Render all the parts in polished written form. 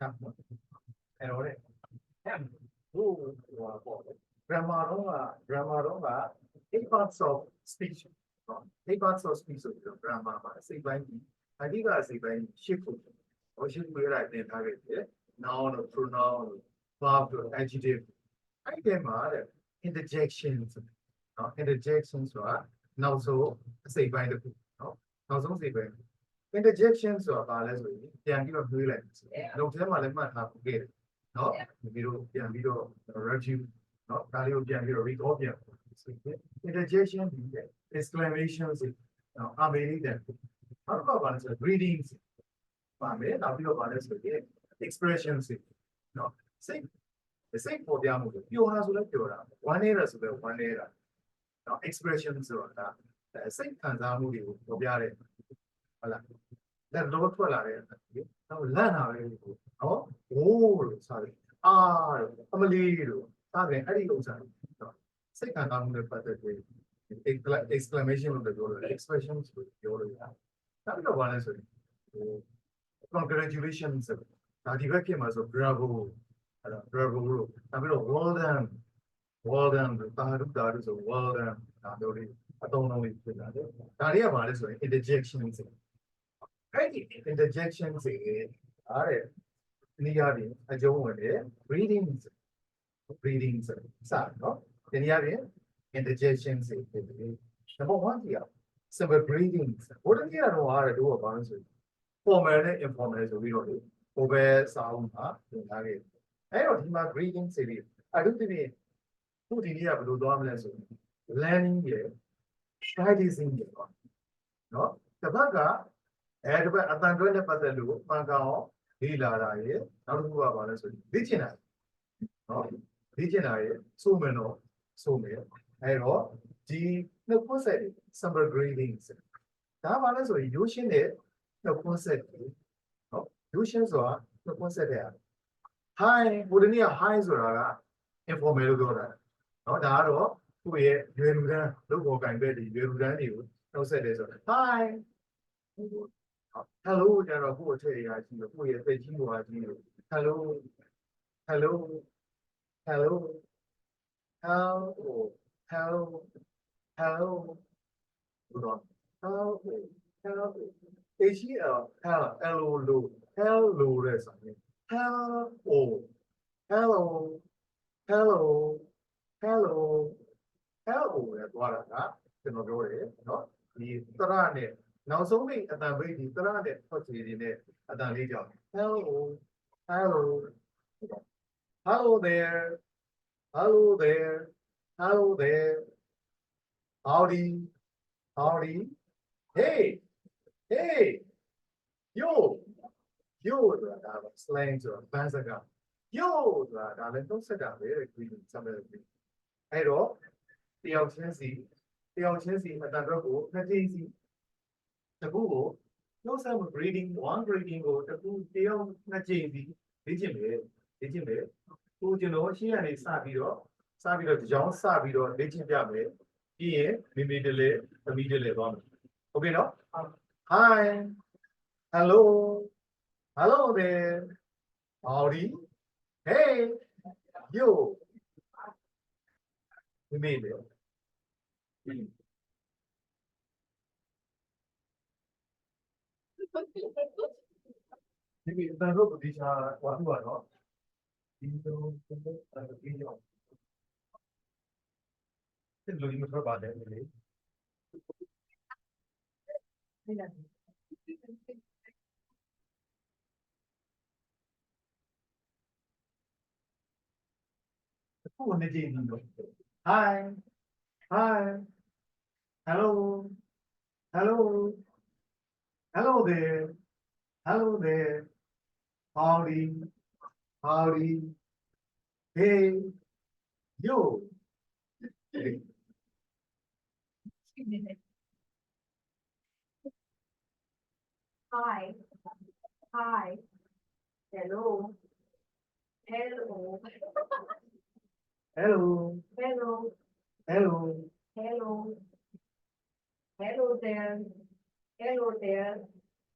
And all that. Who grammar 8 parts of speech. 8 parts of speech of grammar. Say by me. I think I say by shift. Or should we write in target? Noun or pronoun, verb or adjective. I can interjections. Interjections are now so say by the no. Now so say by interjections are less way. Can you do like this? No, tell my lemma have to get it. No, video review. No, value can be recall. Interjection, exclamations. No, I mean that. How about greetings? I mean, how about expressions? No, same. The same for the amount. You want to like your 1 era, so 1 era. Now, expressions are the same kind of movie of Yare. That road for Lare. Now, learn how to oh, sorry. Ah, I'm a little. Sorry, I didn't go. Same kind of movie, exclamation of the door, expressions with your. That's the one is congratulations. Direct him as a bravo. Bravo. I mean, well done. That is a well done. I don't know if that is interjections. Right? Interjections are near a joke. Readings. Readings. No? Then interjections. Number one, yeah. Some breathings. What do you know do about it? Formal and informal, so we don't do. Over sound, I don't think reading series. I don't think who did you have to do learning here, practicing here. No, the baga, add by a tangle of the loop, Pangao, Hila, how to go about it. Vigina, no, Vigina, so many, so many. I know, G, no concept, summer greetings. That one is using it, no concept. No, using so, no concept. Hi, wouldn't you hi, Zora? Informal go that. No, that all. Who you look kind of you no said this. Hi. Hello, there are who tell you I see the who is you. Hello, hello, hello, hello, hello, hello. Hold on. Hello, hello. Is she hello, hello, hello, there's something. Hello, hello, hello, hello. Hello လေသွားတာကကျွန်တော်ပြောတယ်เนาะဒီသရနဲ့နောက်ဆုံးနေ့အတန်ပိတ်ဒီသရနဲ့ထွက်ချေနေတဲ့အတန်လေးကြောင့် Hello hello hello there hello there hello there howdy howdy hey hey yo yo ဆိုတာဒါ slang ဆိုတာဘန်းစကား yo ဆိုတာဒါလည်းသုံးဆက်တာပဲ greeting စမ်းတယ်အဲ့တော့တယောက်ချင်းစီအတန်တော့ကိုနှစ်ကြိမ်စီတကူကိုနှုတ်ဆက်မှု greeting one greeting ကိုတကူတယောက်နှစ်ကြိမ်စီလေ့ကျင့်မယ်ကိုကျွန်တော်ရှင်းရနေစပြီးတော့ဒီကြောင်းစပြီးတော့လေ့ကျင့်ပြမယ်ပြီးရင်မိမိတလေသမီးတလေသွားမယ်โอเคနော် hi hello hello there howdy hey yo မိမိလေဒီအတန်တော့ဒီချာဟောပါတော့ဒီလိုဒီကြောင့်ဒီလိုမျိုးထွက်ပါတယ်လေခုနေကြည့်နေတော့ hi hi hello hello hello there hello there howdy howdy hey yo Hi, hi, hello, hello, hello hello, hello hello, hello there,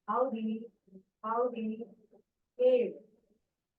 howdy, howdy, hey,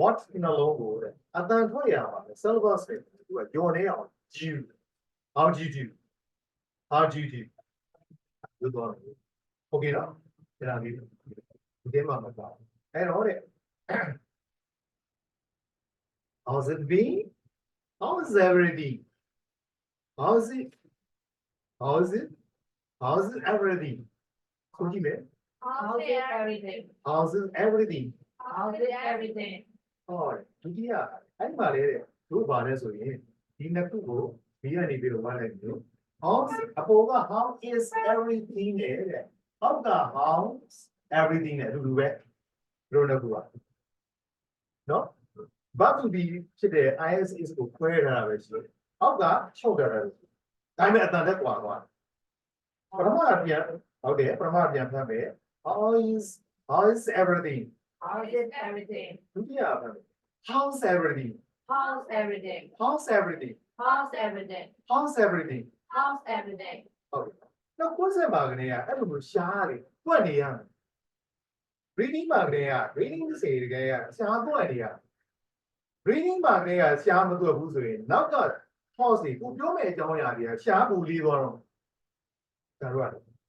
what in a logo တဲ့အတန်ထွက်ရပါမယ် syllabus တွေသူကယောနေအောင် you how do you do how do you do လို့တော့ okay နော်အဲ့ဒါလေးဒီထဲမှာမပါအဲ့တော့တဲ့ how's it been how is everything how is it how is it how is it everything ဆိုကြည့်မယ် How's it everything? how's it everything How's it everything? ဟောဒုတိယအဲ့မှာလေတို့ပါလဲဆိုရင်ဒီနှစ်ခုကိုဘီကနေပြီးတော့ဝါလိုက်မျိုး how's အပေါ်က how is everything တဲ့အောက်က how's everything နဲ့အတူတူပဲတို့နှစ်ခုကနော် but to be ဖြစ်တဲ့ is is ကိုခွဲထားတာပဲရှိတယ်အောက်ကချုပ်ထားတာပဲဒါပေမဲ့အတန်တက်กว่าသွားပထမပြန်ဟုတ်တယ်ပထမပြန်ဖတ်မယ် how is everything How's it everything? ဒုတိယဖတ်မယ် how's everything How's everything? how's everything How's everything? how's everything How's everything? ဟုတ်ပြီနောက်ကိုယ်ဆက်ပါကနေကအဲ့လိုမျိုးရှားတယ်တွက်နေရမယ် reading ပါကနေက reading စေတကယ်ကရှားတွက်နေရ reading ပါကနေကရှားမတွက်ဘူးဆိုရင်နောက်က pause ကိုပြောမယ့်အကြောင်းအရာတွေကရှားပူလေးသွားတော့ဒါတော့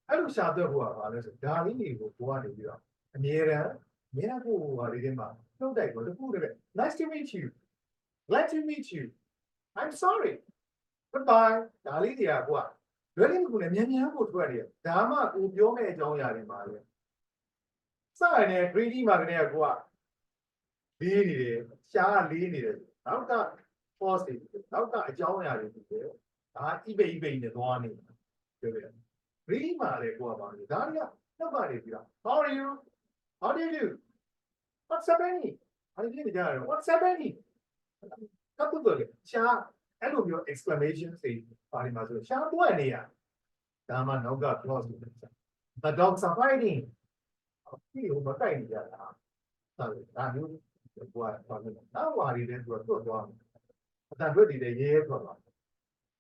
အဲ့လိုရှားတွက်ဖို့ကဘာလဲဆိုဒါလေးတွေကိုကိုကနေပြီးတော့အမြဲတမ်းကိုဟာလေးတွေမှာနှုတ်တိုက်တော့တခုတည်းပဲ nice to meet you glad to meet you I'm sorry goodbye ဒါလေးတွေကကိုကလွယ်လင်းကူနဲ့မြန်မြန်ကိုထွက်ရတယ်ဒါမှကိုပြောမယ့်အကြောင်းအရာတွေမှာလေစရတဲ့ reading မှာကနေကကိုကလေးနေတယ်ရှားလေးနေတယ်နောက်က pause တွေနောက်ကအကြောင်းအရာတွေဖြစ်တယ်ဒါအိပိနဲ့သွားနေတယ်ပြောပြတယ် reading မှာလေကိုကပါလေဒါတွေကနောက်ကနေပြီးတော့ how are you how do you do what's happening အဲ့ဒီနေကြတယ် what's happening ကပ်တော့လေရှားအဲ့လိုမျိုး exclamation တွေပါနေမှာဆိုရှားတွက်နေရဒါမှနောက်က close လို့ပြော the dogs are fighting ဒီဟိုမတိုက်နေကြတာဒါမျိုးကိုကပါလို့နောက်ဟာတွေလည်းသူကတွတ်သွားတယ်အတန်တွက်တွေလည်းရဲထွက်သွား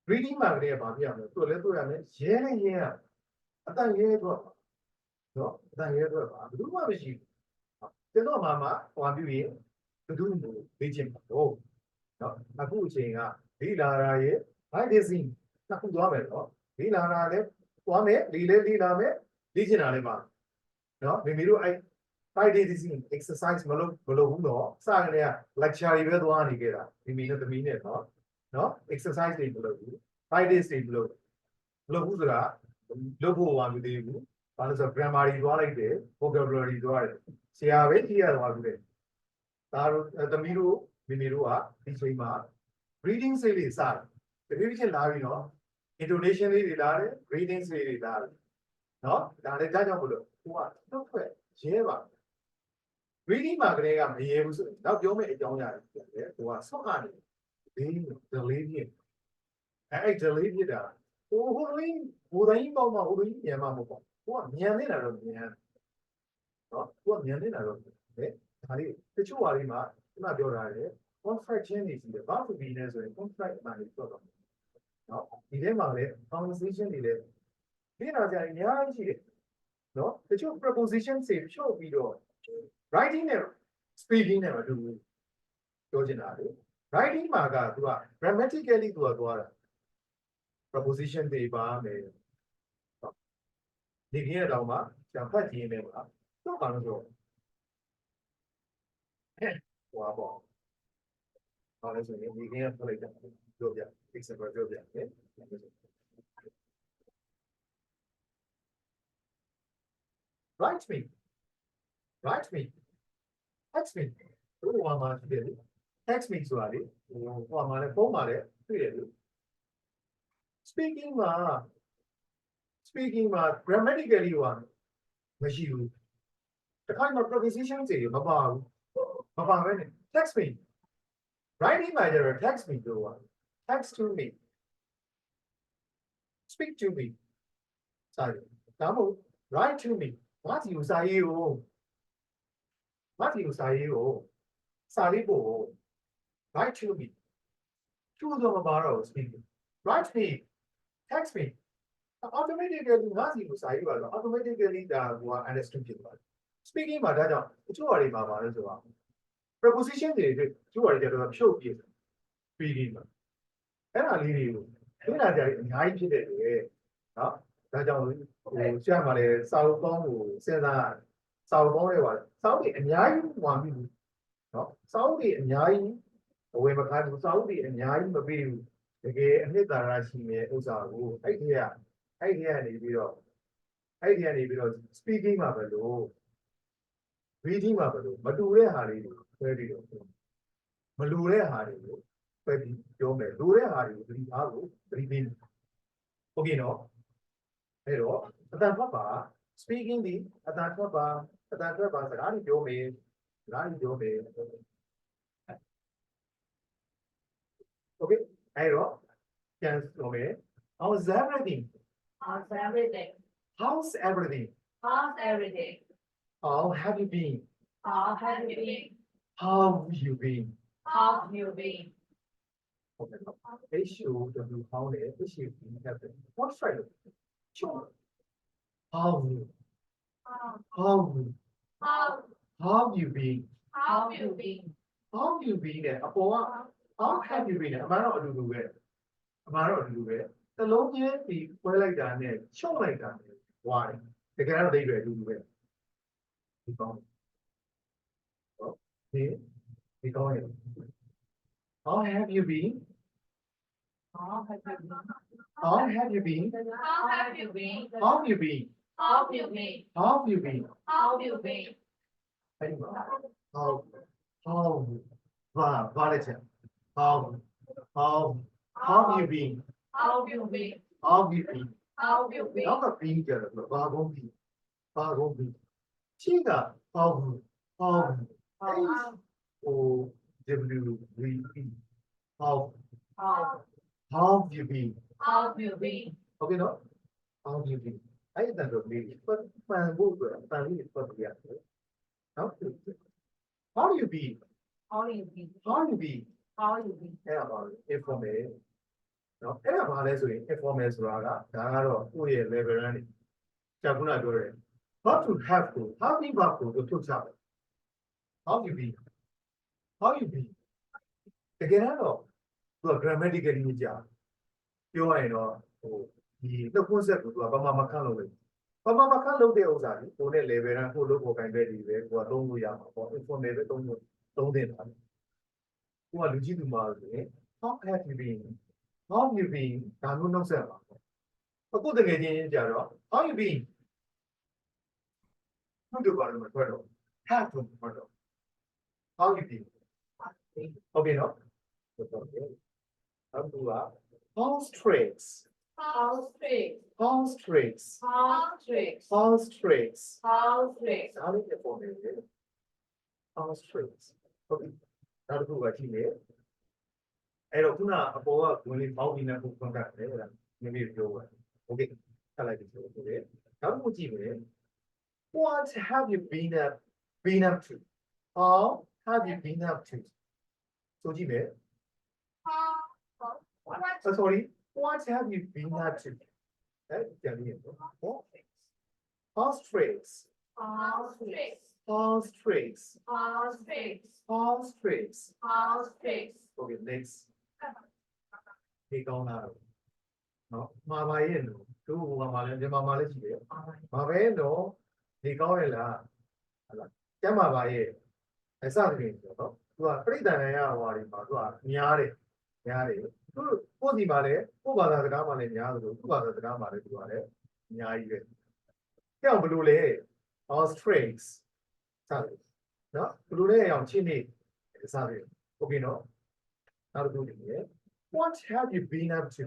reading မှာကလေးကဘာပြရမလဲတွက်လဲတွက်ရမယ်ရဲနဲ့ရဲရအတန်ရဲထွက်နော်အတန်ရဲထွက်ပါဘယ်သူမှမရှိဘူးကျွန်တော်မှဟောပြပြီးဘယ်သူမှလေ့ကျင့်ပါတော့နော်အခုအချိန်ကဒီလာရာရဲ့ practising နှစ်ခုသွားမယ်နော်ဒီလာရာလည်းသွားမယ်ဒီလည်းဒီလာမယ်လေ့ကျင့်တာလည်းပါနော်မိမိတို့အဲ့ practising exercise မလုပ်ဘူးတော့စရတဲ့ lecture တွေပဲသွားနေခဲ့တာမိမိနဲ့သမီးနဲ့နော် exercise တွေမလုပ်ဘူး practice တွေမလုပ်ဘူးဆိုတာလုပ်ဖို့ဝါမသေးဘူးဘာလို့ဆို grammar တွေသွားလိုက်တယ် vocabulary သွားတယ်ဆရာပဲကြည့်ရသွားဘူးလေဒါတို့သမီးတို့မိမိတို့ကဒီချိန်မှာ reading စိတ်လေးစတယ်တကယ်ချင်းလာပြီးတော့ intonation လေးတွေလာတယ် reading စိတ်တွေလာတယ်နော်ဒါလည်းကြောက်မလို့ဟိုကတော့ထွက်ရဲပါ reading မှာကလေးကမရဲဘူးဆိုတော့ပြောမယ့်အကြောင်းအရာတွေဖြစ်တယ်ဟိုကဆော့ကနေဒီ delay ဖြစ်အဲ့ delay ဖြစ်တာဟိုတိုင်းပေါ့မှာဟိုတိုင်းမြန်မှာမဟုတ်ဘူးဟိုကမြန်နေတာတော့မြန်နော်ဟိုကမြန်နေတာတော့တယ်ဒါလေးတချို့ဟာလေးမှာခုနပြောထားတယ် contract ချင်းနေစီတယ်ဘာလို့ဒီလဲဆိုရင် contract မှာနေတော့နော်ဒီထဲမှာလည်း conversation တွေလည်းဒီနာကြအများကြီးရှိတယ်နော်တချို့ preposition တွေဖြုတ်ပြီးတော့ writing နဲ့ speaking နဲ့မတူဘူးပြောချင်တာလေ writing မှာကသူက grammatically သူကသွားတာ preposition တွေပါမယ်ဒီနေ့တော့မှကျန်ဖတ်ကြည့်နေမှာတော့ဘာလို့ဆိုဟွာပေါ့ဘာလဲဆိုရင်ဒီနေ့ဖတ်လိုက်တာပြောပြ example ပြောပြမယ် write me text me ဘယ်လိုမှမဖြစ်ဘူး text me ဆိုတာလေဟိုမှာလည်းဖုန်းမှာလည်းတွေ့တယ်လို့ speaking မှာ grammatically ဟိုမရှိဘူးတခါမှ preposition တွေမပါပဲနဲ့ text me writing မှာကျတော့ text me လို့ text to me speak to me စာရေးဒါမှမဟုတ် write to me ငါ့စီကိုစာရေးကိုစာလေးပို့ write to me သူ့တော့မပါတော့ speaking write me text me automatically ငါ့စီကိုစာရေးပါတော့ automatically ဒါက understood ဖြစ်သွားတယ် speaking မှာဒါကြောင့်တချို့ဟာတွေမှာပါလို့ဆိုတော့ preposition တွေကျိုးရတယ်တော့ဖြုတ်ပြပြီးပြီမှာအဲ့ဒါလေးတွေကိုလေ့လာကြရအများကြီးဖြစ်တဲ့လေနော်ဒါကြောင့်ဟိုဆရာမလည်းစာအုပ်ပေါင်းကိုစဉ်းစားစာအုပ်ပေါင်းတွေပါစာအုပ်တွေအများကြီးဝါပြီနော်စာအုပ်တွေအများကြီးအဝယ်မခိုင်းဘူးစာအုပ်တွေအများကြီးမပေးဘူးတကယ်အနှစ်သာရရှိတဲ့ဥစ္စာကိုအဲ့ဒီကနေပြီးတော့ speaking မှာပဲလို့ reading မှာပဲလို့မတူတဲ့ဟာလေးကိုဆွဲပြီးတော့မလူတဲ့ဟာတွေကိုဆွဲပြီးပြောမယ်လူတဲ့ဟာတွေကိုသတိထားလို့သတိပေးโอเคနော်အဲ့တော့အတန်ထွက်ပါ speaking ဒီအတန်ထွက်ပါစကားတွေပြောမယ်โอเคအဲ့တော့ပြန်ဆိုမယ် how's everything How's everything? how's everything How's everything? how have you been How have you been? how you been How have you been? okay HOW how နဲ့ HAP နဲ့ what's right sure how How you been how have you been? how you been နဲ့အပေါ်က how have you been နဲ့အမှန်တော့အတူတူပဲတလုံးချင်းဒီခွဲလိုက်တာနဲ့ချုပ်လိုက်တာနဲ့ဝါတယ်တကယ်တော့အဓိပ္ပာယ်အတူတူပဲဒီကောင်းဟုတ်ဒီကောင်းရ how have you been How have you been? how have you been How have you been? how have you been How have you been? how have you been How have you been? အဲ့ဒီမှာ how ဘာလဲချက် how have you been How have you been? how have you been How have you been? နောက်ကပြီးကြတယ်ဘာကုန်းပြီးချင်းက how How how have you been how have you been? okay နော် how have you been အဲ့ဒါတော့ပြီးပန်ဖို့အတွက်ပန်လေးပတ်ပြရတယ်နော် how do you be How do you been? how do you be How do you been? အဲ့ဒါပါ informal နော်အဲ့ဒါဘာလဲဆိုရင် informal ဆိုတာကဒါကတော့ကိုယ့်ရဲ့ level နဲ့ကြာခုနပြောတယ် how to have ကို how be verb ကိုထုတ်ချတယ် how you be how you be တကယ်တော့သူက grammatically ကြာပြောရရင်တော့ဟိုဒီနှုတ်ခွန်းဆက်ကိုသူကဘာမှမခန့်လို့လေဘာမှမခန့်လို့တဲ့ဥစ္စာကြီးကိုနဲ့ level နဲ့ကိုလို့ပေါ်ခိုင်းတဲ့ဒီပဲကိုကသုံးလို့ရမှာပေါ့ informal ပဲသုံးတင်တာကိုကလူကြီးသူမှာဆိုရင် how have you been how you been ဒါမျိုးနှုတ်ဆက်ပါအခုတကယ်ချင်းကြတော့ how you been ဘယ်လိုပါလဲမထွက်တော့ have လို့ထွက်တော့ how you been okay နော်ဟုတ်ကဲ့အခုက how straight How straight? how straight How straight? how straight How straight? ဒါလေးပြန်ပေါ်နေတယ် how straight ဟုတ်ပြီနောက်တစ်ခုကကြည့်မယ်အဲ့တော့ခုနအပေါ်ကဝင်လေးပေါင်းပြီးနေဖို့ဖွင့်တာလေအဲ့ဒါနည်းနည်းပြောပါโอเคဆက်လိုက်ပြီဆိုတော့နောက်တစ်ခုကြည့်မယ် what have you been up to how have you been up to ဆိုကြည့်မယ် What? sorry what have you been up to အဲ့ပြန်ပြီးတော့ how straight How straight? how straight How straight? how straight How straight? okay next ဒီကောင်းလာတော့နော်မှာပါရဲ့လို့သူ့ဟိုမှာလည်းမြန်မာမှာလည်းရှိတယ်မှာပဲတော့ဒီကောင်းရဲ့လားဟုတ်လားကျမ်းမာပါရဲ့အစသဖြင့်ဆိုတော့သူကပြိတ္တန်ရဟွာတွေမှာသူကများတယ်သူကိုယ်စီမှာလည်းကိုယ်ဘာသာစကားမှာလည်းများတယ်လို့သူ့ဘာသာစကားမှာလည်းသူကလည်းအများကြီးပဲကြောက်ဘလို့လဲ all straights စတယ်နော်ဘလို့လဲအောင်ချင်းနေစတယ်โอเคနော်နောက်တစ်ခုဒီရဲ့ what have you been up to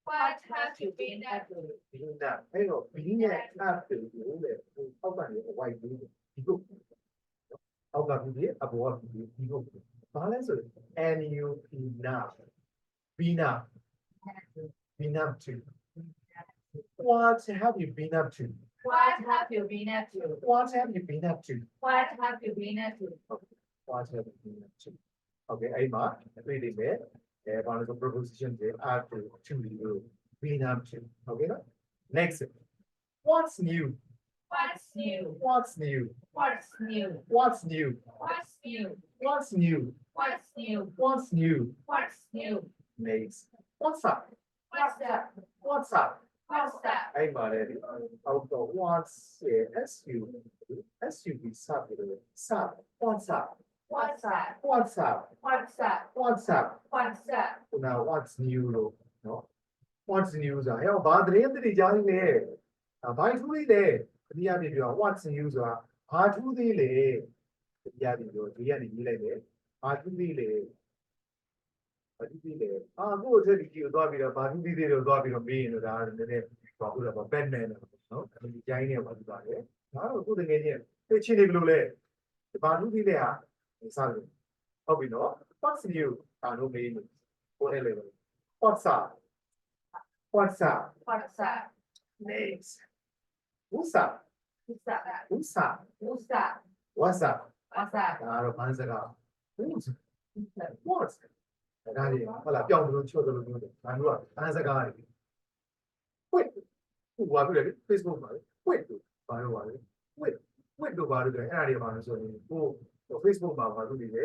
What have you been up to? ဒီကအဲ့တော့ being ရဲ့ up to ကိုလေအောက်ကနေ white ပြီးဒီကုတ်အောက်ကပြီးအပေါ်ကပြီးဒီကုတ်ဘာလဲဆို NUP now been up to what have you been up to What have you been up to? what have you been up to What have you been up to? what have you been up to okay အဲ့မှာတွေ့နေမယ်ဘာလို့ဆို preposition တွေ up to လို့ been up to okay နော် next what's new What's new? what's new What's new? what's new What's new? What's new? What's new? What's new? What's new? Next. What's up? What's up? What's up? What's up? အဲ့မှာလေအောက်တော့ what's SUB စပြီးတော့စ what's up? What's up? What's up? What's up? What's up? What's up? ခုန what's new လို့နော် what's new ဆိုတာဟဲ့ဘာသတင်းတွေကြားနေလဲဘာထူးလေးလဲဒီအပြင်ပြော what's new ဆိုတာဘာထူးသေးလဲဒီအပြင်ပြောဒီကနေရေးလိုက်တယ်ဘာထူးသေးလဲဘာထူးသေးလဲကိုယ့်အထက်ကြီးကိုသွားပြီးတော့ဘာထူးသေးသေးလို့သွားပြီးတော့မေးရင်တော့ဒါကနည်းနည်းဘာလို့လဲဘက်မန်နော်ဒီကြိုင်းနေပါဒီပါတယ်ဒါတော့ကိုယ်တကယ်ချင်းသိချင်းနေဘလို့လဲဘာထူးသေးလဲဟာစတယ်ဟုတ်ပြီနော် what's new ဒါလို့မေးနေကိုယ်လည်း what's up what's up What's up? next what's up What's up? what's up What's up? what's up What's up? ဒါတော့ဘာစကား what's ဒါကြီးဟုတ်လားပြောင်းလို့ချော့တယ်လို့ပြောတယ်ဒါမျိုးကဘာစကားတွေ wait ဟိုဘာပြောလဲ Facebook မှာလေ wait ဘာလို့ပါလဲ wait တို့ဘာလို့လဲအဲ့ဒါတွေပါလို့ဆိုရင်ဟို Facebook မှာဘာလို့ဒီလဲ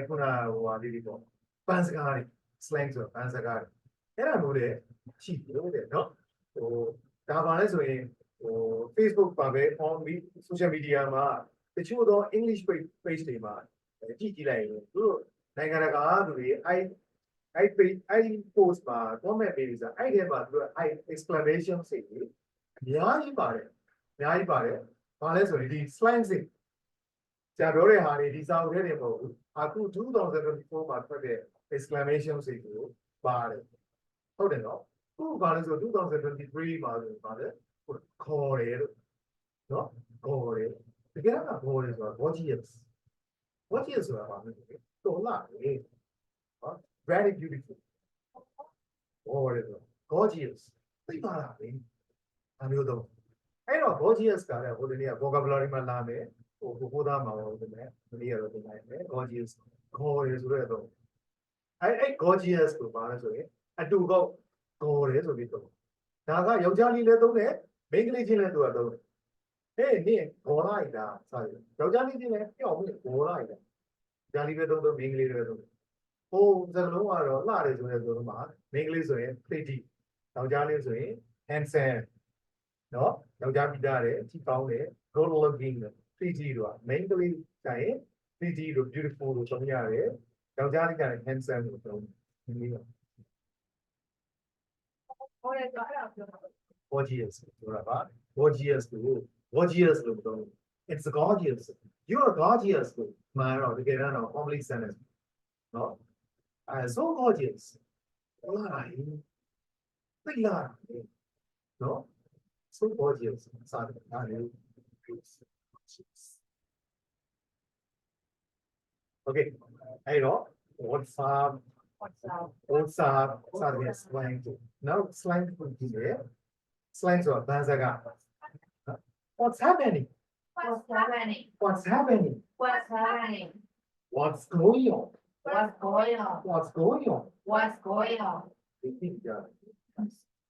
ခုနဟိုဟာလေးတွေပေါ့ပန်းစကားတွေ slang ဆိုပန်းစကားတွေအဲ့ဒါမျိုးတွေရှိလို့တဲ့နော်ဟိုဒါပါလဲဆိုရင်ဟို Facebook ပါပဲ on social media မှာတချို့သော English page တွေမှာကြည့်လိုက်ရင်သူတို့နိုင်ငံတကာသူတွေအဲ့ post မှာ comment ပေးပြီးဆိုအဲ့ဒီမှာသူတို့အဲ့ exclamation စိတ်ကြီးအများကြီးပါတယ်ဘာလဲဆိုရင်ဒီ slang စိတ်ကြာပြောတဲ့ဟာတွေဒီစာအုပ်ထဲတွေမဟုတ်ဘူးအခု2024မှာထွက်တဲ့ exclamation စိတ်ကိုပါတယ်ဟုတ်တယ်နော်ခုဘာလဲဆို2023မှာဆိုပါလေခေါ်တယ်လို့နော်ခေါ်တယ်တကယ်တော့ခေါ်တယ်ဆိုတာ gorgeous ဆိုတာဘာလဲတော်လာလေနော် very beautiful ခေါ်တယ်ဆို gorgeous သိပါလားလေအမျိုးတော့အဲ့တော့ gorgeous ကလည်းဟိုဒီနေ့က vocabulary မှာလာမယ်ဟိုသားမှာပေါ့ဒီနေ့မနေ့ကတော့ဒီနေ့ပဲ gorgeous ခေါ်တယ်ဆိုတော့အဲ့ gorgeous ကိုပါလဲဆိုရင်အတူကောက်ခေါ်တယ်ဆိုပြီးတော့ဒါကယောက်ျားလေးလည်းသုံးတယ်မိန်းကလေးချင်းလည်းသူကသုံးတယ်ဟေးနင်ခေါ်လိုက်တာစတယ်ယောက်ျားလေးချင်းလည်းပြောက်ပြီးခေါ်လိုက်တာယောက်ျားလေးပဲသုံးမိန်းကလေးလည်းသုံးဟိုစကားလုံးကတော့လှတယ်ဆိုတဲ့ဆိုတော့မှာမိန်းကလေးဆိုရင် pretty ယောက်ျားလေးဆိုရင် handsome နော်ယောက်ျားပြီးသားတယ်ကြည့်ကောင်းတယ် good looking pretty တို့က main ကလေးကျရင် pretty တို့ beautiful တို့သုံးရတယ်ယောက်ျားလေးကျရင် handsome တို့သုံးတယ်ဒီလို gorgeous ဆိုတာပါ gorgeous လို့ gorgeous လို့သုံးတယ် it's gorgeous you are gorgeous လို့မှာတော့တကယ်တော့ complete sentence နော်so gorgeous လာရင်သိလာနော် so gorgeous စတယ်ဒါလေး okay အဲ့တော့ what's up What's up? what's up စတယ် slang တို့ now slang ကိုကြည့်တယ် slang ဆိုတာဘာစကား what's happening What's happening? what's happening What's happening? what's going on What's going on? what's going on What's going on? ဒီကြည့်ကြ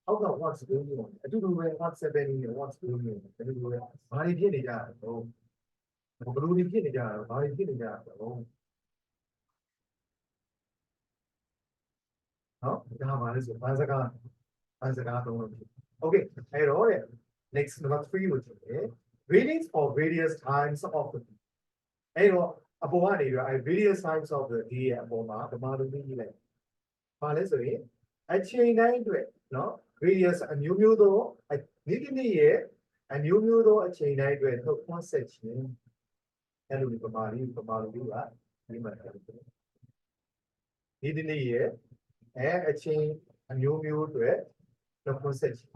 ဟုတ်ကဲ့ what's going on အတူတူပဲ what's happening what's going on အတူတူပဲဘာတွေဖြစ်နေကြလဲဘယ်လိုတွေဖြစ်နေကြလဲဘာတွေဖြစ်နေကြလဲနော်ဒါမှလည်းဆိုဘာစကားသုံးလို့ဖြစ် okay အဲ့တော့ next number 3ကိုကြည့်တယ် readings for various times of the day အဲ့တော့အပေါ်ကနေပြီး various times of the day အပေါ်မှာဓမ္မလိုကြည့်လိုက်ဘာလဲဆိုရင်အချိန်တိုင်းအတွက်နော် various အမျိုးမျိုးသောနေ့ရဲ့အမျိုးမျိုးသောအချိန်တိုင်းအတွက်ထုတ်ဖွင့်ဆက်ခြင်းအဲ့လိုပမာလိုကဒီမှာနေ့ရဲ့အချိန်အမျိုးမျိုးအတွက်ထုတ်ဖွင့်ဆက်ခြင်း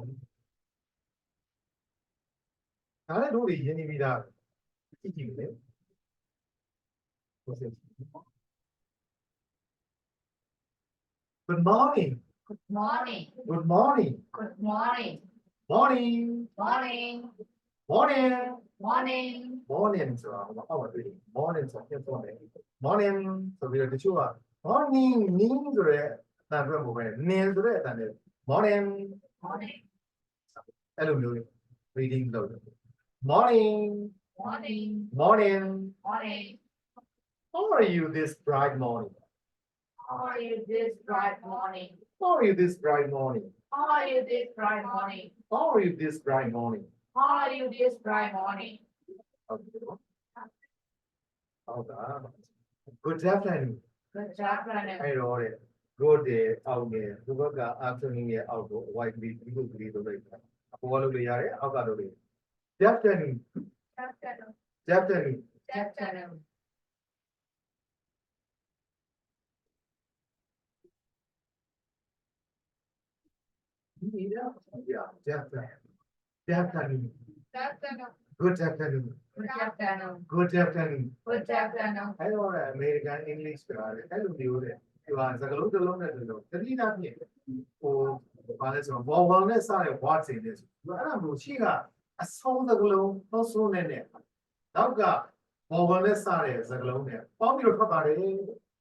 ဒါလည်းတို့တွေရင်းနေပြီးသားကြည့်လေ Good morning. Good morning. Good morning. Good morning. Morning. Morning. Morning. Morning. Morning ဆိုတာဟောပါတွေ့ morning ဆိုပြန်ပြောမယ် morning ဆိုပြီးတော့တချို့က morning ဆိုရဲအတန်ပြောပုံပဲနင်းဆိုတဲ့အတန်နဲ့ morning Morning. အဲ့လိုမျိုး reading လုပ်တယ် morning Morning. morning Morning. How are you this bright morning? How are you this bright morning? How are you this bright morning? How are you this bright morning? How are you this bright morning? How are you this bright morning? Good afternoon. Good afternoon. အဲ့တော့တဲ့ good day အောက်နဲ့ဒီဘက်က afternoon ရဲ့အောက်ကို white ပြီးဒီလိုကလေးလုပ်လိုက်တာအပေါ်ကလုပ်လို့ရတယ်အောက်ကလုပ်လို့ good afternoon Afternoon. good afternoon Afternoon. yeah good afternoon good afternoon Afternoon. good afternoon Good afternoon. good afternoon Good afternoon. အဲ့တော့ American English ဆိုတာလေအဲ့လိုမျိုးတဲ့ဒီဟာစကားလုံးတစ်လုံးနဲ့တစ်လုံးတတိယဖြင့်ဟိုဘာလဲဆိုတော့ vowel နဲ့စတဲ့ word တွေနဲ့ဆိုအဲ့ဒါမျိုးရှိကအဆုံးစကားလုံးသုံးဆုံးနဲ့နောက်က vowel နဲ့စတဲ့စကားလုံးနဲ့ပေါင်းပြီးတော့ထွက်ပါတယ်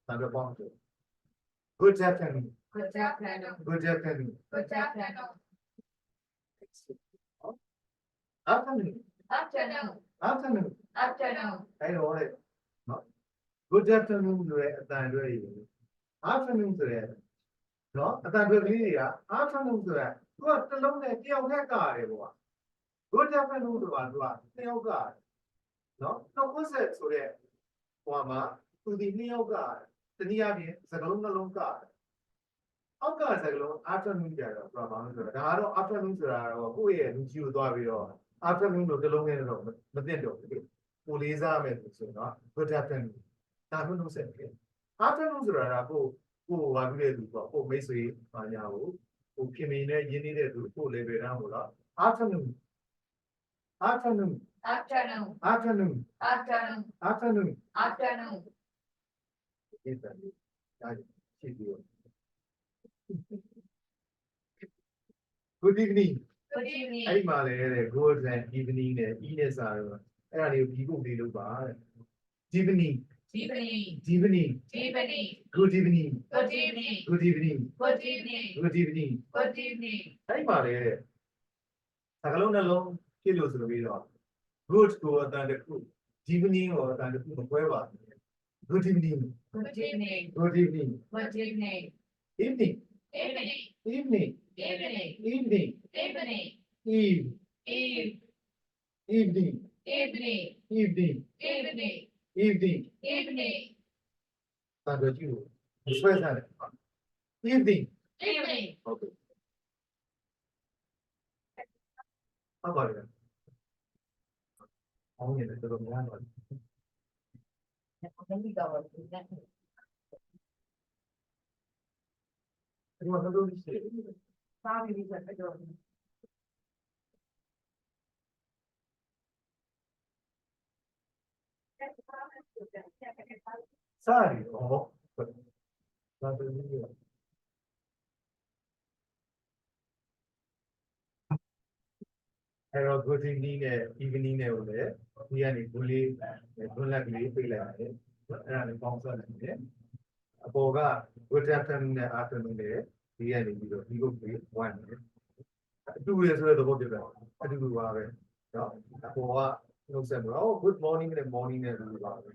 ဒါပဲပေါင်းတယ် good afternoon Good afternoon. good afternoon Good afternoon. afternoon Afternoon. afternoon Afternoon. အဲ့တော့လေနော် good afternoon ဆိုတဲ့အတန်တွေရ afternoon ဆိုတဲ့နော်အတန်တွေကလေးတွေက afternoon ဆိုတာသူကတစ်လုံးနဲ့တယောက်နဲ့ကရတယ်ပေါ့ good afternoon ဆိုတာသူကနှစ်ယောက်ကနော်နောက် concept ဆိုတဲ့ဟိုမှာသူဒီနှစ်ယောက်ကတနည်းအားဖြင့်စကားလုံးနှလုံးကအောက်ကစကားလုံး afternoon ကြတော့သူကဘာလို့ဆိုတော့ဒါကတော့ afternoon ဆိုတာတော့ကိုယ့်ရဲ့လူကြီးကိုသွားပြီးတော့ afternoon လို့တစ်လုံးနဲ့တော့မသိတော့ဘူးကိုလေးစားမယ်ဆိုတော့ good afternoon ဒါမှမဟုတ်ဆက်တယ် afternoon ဆိုတာကကိုဘာဖြစ်လဲသူပေါ့ကိုမိတ်ဆွေဘာညာကိုခင်မင်းနဲ့ရင်းနှီးတဲ့သူကို level တန်းကိုတော့ afternoon afternoon Afternoon. afternoon Afternoon. afternoon Afternoon. ဒီတန်ဒါရှိပြီးတော့ good evening Good evening. အဲ့ဒီမှာလည်းတဲ့ good and evening နဲ့ e နဲ့စာတော့အဲ့ဒါလေးကိုဒီကုတ်လေးလုပ်ပါတဲ့ evening Evening. evening Evening. good evening Good evening. good evening Good evening. good evening Good evening. အဲ့ဒီမှာလည်းတဲ့စကားလုံးနှလုံးဖြစ်လို့ဆိုပြီးတော့ good ကိုအတန်တစ်ခု evening ကိုအတန်တစ်ခုမကွဲပါဘူး good evening Good evening. good evening Good evening. evening Evening. evening Evening. evening Evening. eve Eve. evening Evening. evening Evening. evening Evening. တန်တော်ကြည့်လို့ဆွဲစားတယ် evening Evening. ဟုတ်ကဲ့ဟုတ်ပါတယ်အောင်းနေတယ်တော်တော်များပါတယ် Then we go with that. ဒီမှာတော့ရှိတယ် Sorry, we went to go. စားရီဟောဒါဆိုရင်အဲ့တော့ good evening နဲ့ evening နဲ့ကိုလည်းဒီကနေဘူးလေးဘွန်းလက်ကလေးပြေးလိုက်ရတယ်အဲ့ဒါလည်းပေါင်းစပ်နိုင်တယ်အပေါ်က good afternoon နဲ့ afternoon နဲ့ဒီကနေပြီးတော့ဒီကုတ်လေး1တယ်အတူရဆိုတဲ့သဘောပြတယ်အတူတူပါပဲเนาะအပေါ်ကနှုတ်ဆက်တော့ good morning နဲ့ morning နဲ့တူပါပဲ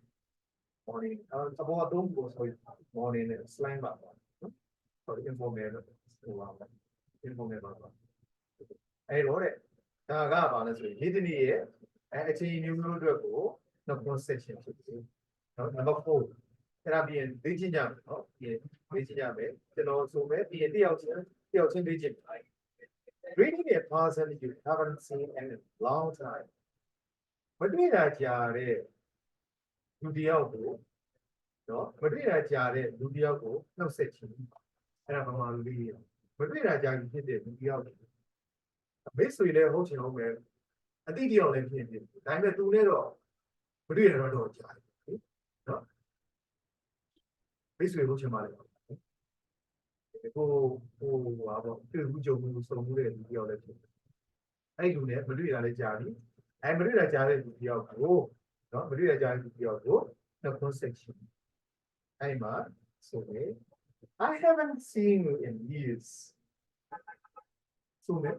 morning အပေါ်ကတော့ဆို morning နဲ့ slang ပါနော်ဆို informal ဟိုပါ informal ပါအဲ့တော့တဲ့ဒါကဘာလဲဆိုရင်ဒီနေ့ရဲ့အချိန်မျိုးမျိုးအတွက်ကို number section ဖြစ်တယ်နော် number 4အဲ့ဒါပြီးရင်သိချင်းကြမယ်နော်ပြီးရင်သိချင်းကြမယ်ကျွန်တော်ဆိုမဲ့ပြီးရင်တယောက်ချင်းသိချင်း reading a person you haven't seen in a long time မတွေ့တာကြာတဲ့လူတယောက်ကိုနော်မတွေ့တာကြာတဲ့လူတယောက်ကိုနှုတ်ဆက်ခြင်းအဲ့ဒါဘာမှလူလေးမတွေ့တာကြာပြီဖြစ်တဲ့လူတယောက်မိတ်ဆွေလည်းဟုတ်ချင်ဟုတ်မယ်အတိတယောက်လည်းဖြစ်ဖြစ်ဒါပေမဲ့သူနဲ့တော့မတွေ့ရတော့ကြာပြီနော်မိတ်ဆွေဟုတ်ချင်ပါလေကိုဟာပေါ့တွေ့ဘူးကြုံဘူးစုံမှုတဲ့လူတယောက်လည်းဖြစ်အဲ့လူနဲ့မတွေ့တာလည်းကြာပြီအဲ့မတွေ့တာကြာတဲ့လူတယောက်ကိုနော်မတွေ့တာကြာတဲ့လူတယောက်ကိုနှုတ်ဆက်ခြင်းအဲ့မှာဆိုရင် I haven't seen you in years ဆိုရင်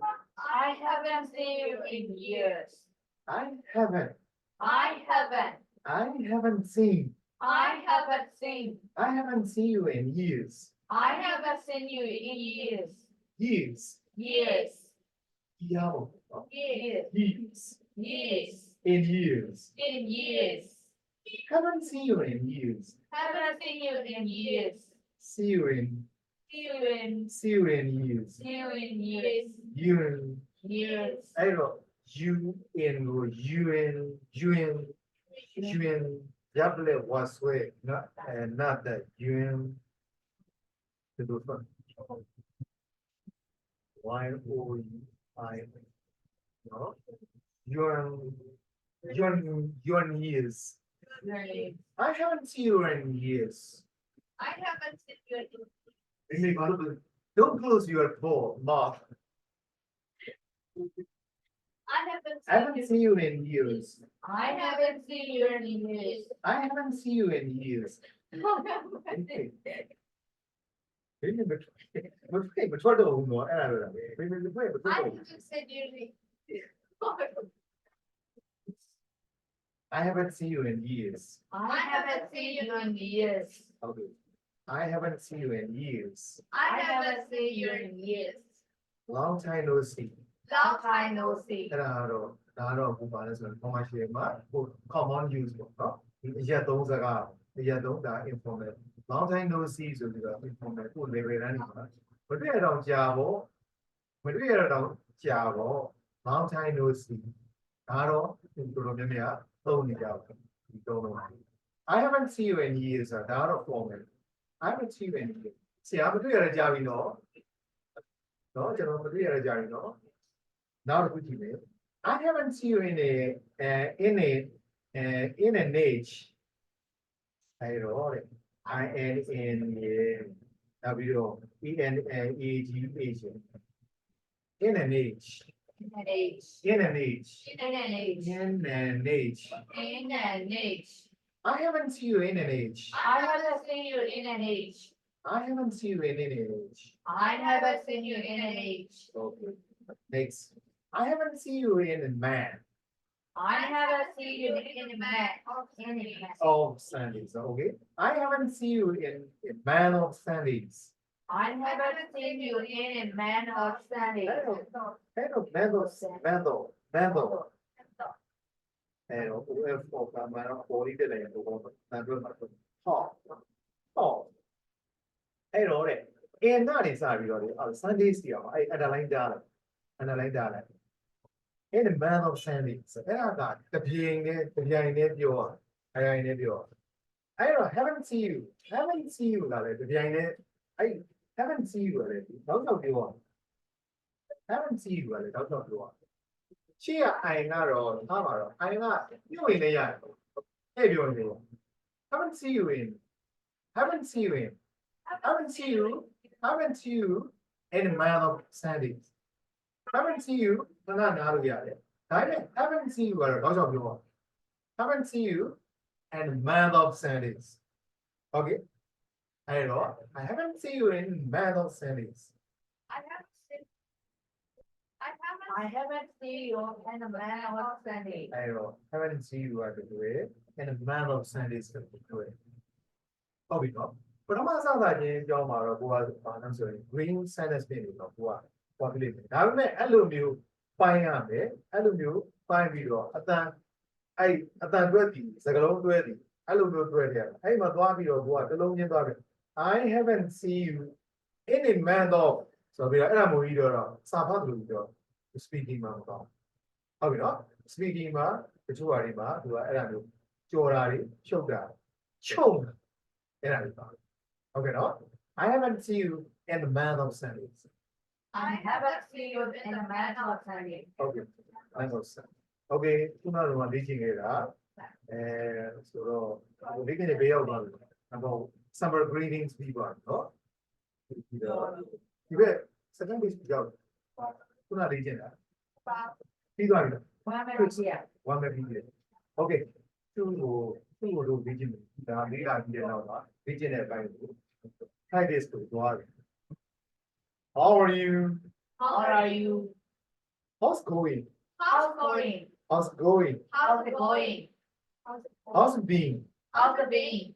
I haven't seen you in years. I haven't I haven't. I haven't seen I haven't seen. I haven't seen you in years. I haven't seen you in years. Years. Years. Years. Years. Years. Years. In years. In years. Haven't seen you in years. Haven't seen you in years. See you in. See you in. See you in years. See you in years. You in. Years. I don't. You in or you in. You in. You in. Double was way. Not that you in. The different. Y-O-I. No. You're in years. Years. I haven't seen you in years. I haven't seen you in. Don't close your mouth. I haven't seen you in years. I haven't seen you in years. I haven't seen you in years. But what do you know? I haven't seen you in. I haven't seen you in years. I haven't seen you in years. Okay. I haven't seen you in years. I haven't seen you in years. Long time no see. Long time no see. အဲ့ဒါတော့ဘုပါလဲဆိုတော့ commercial မှာ common use ပေါ့နော်ဒီအရက်သုံးစကားအရက်သုံးဒါ informal long time no see ဆိုပြီးတော့ informal ကို level တန်းနေမှာမတွေ့ရတော့ကြာပေါ့မတွေ့ရတော့ကြာပေါ့ long time no see ဒါတော့တော်တော်များများသုံးနေကြပါဒီသုံးလုံး I haven't seen you in years ဆိုတာဒါတော့ formal I haven't seen you in years ဆရာမတွေ့ရကြကြာပြီနော်ကျွန်တော်မတွေ့ရကြပြီနော် Now the good I haven't seen you in an age. I wrote it. INNAWENAGE. In an age. In an age. In an age. In an age. In an age. In an age. I haven't seen you in an age. I haven't seen you in an age. I haven't seen you in an age. I haven't seen you in an age. Okay. Next. I haven't seen you in a man. I haven't seen you in a man. Of Sundays, okay? I haven't seen you in a man of Sundays. I haven't seen you in a man of Sundays. Kind of Mendel. And if of a man of 40 delay and the woman, and Paul. Hey, Lord, and that is how you are Sundays here. I underline that. In a man of Sundays, and I got the being it, your. I haven't seen you. Haven't seen you, behind it. I haven't seen you already. Don't know you want. Haven't seen you already. Don't know you want. She, I know, I'm not. You in the yard. Hey, you haven't seen you in. Haven't seen you in. Haven't seen you in a man of Sundays. Haven't seen you. No, haven't seen you already. Don't know you want. Haven't seen you. And man of Sundays. Okay. I haven't seen you in man of Sundays. I haven't seen you in a man of Sundays. I haven't seen you at the way and a man of Sundays at the way. Oh, we know. But I'm not saying you are green sentence meaning of what population. Now, I love you. Fine, I love you. Fine video. I ready. Sagalong ready. I love you ready. I'm a dwabi or what alone in dwabi. I haven't seen you in a man of so we are a reader. Sapadu speaking man. How we not speaking man, the two are who are Aramu, Jorari, Shoga, Chong. Okay, no, I haven't seen you in the man of Sundays. I haven't seen you in a man of Sundays. Okay, I know. Okay, tomorrow one teaching it up. And so we can be about summer greetings, people. No, you bet. Second is job. Tuna region. One maybe. Okay, two region. Region. Hi, this to How are you? How are you? How's going? How's going? How's going? How's it going? How's it being? How's it being?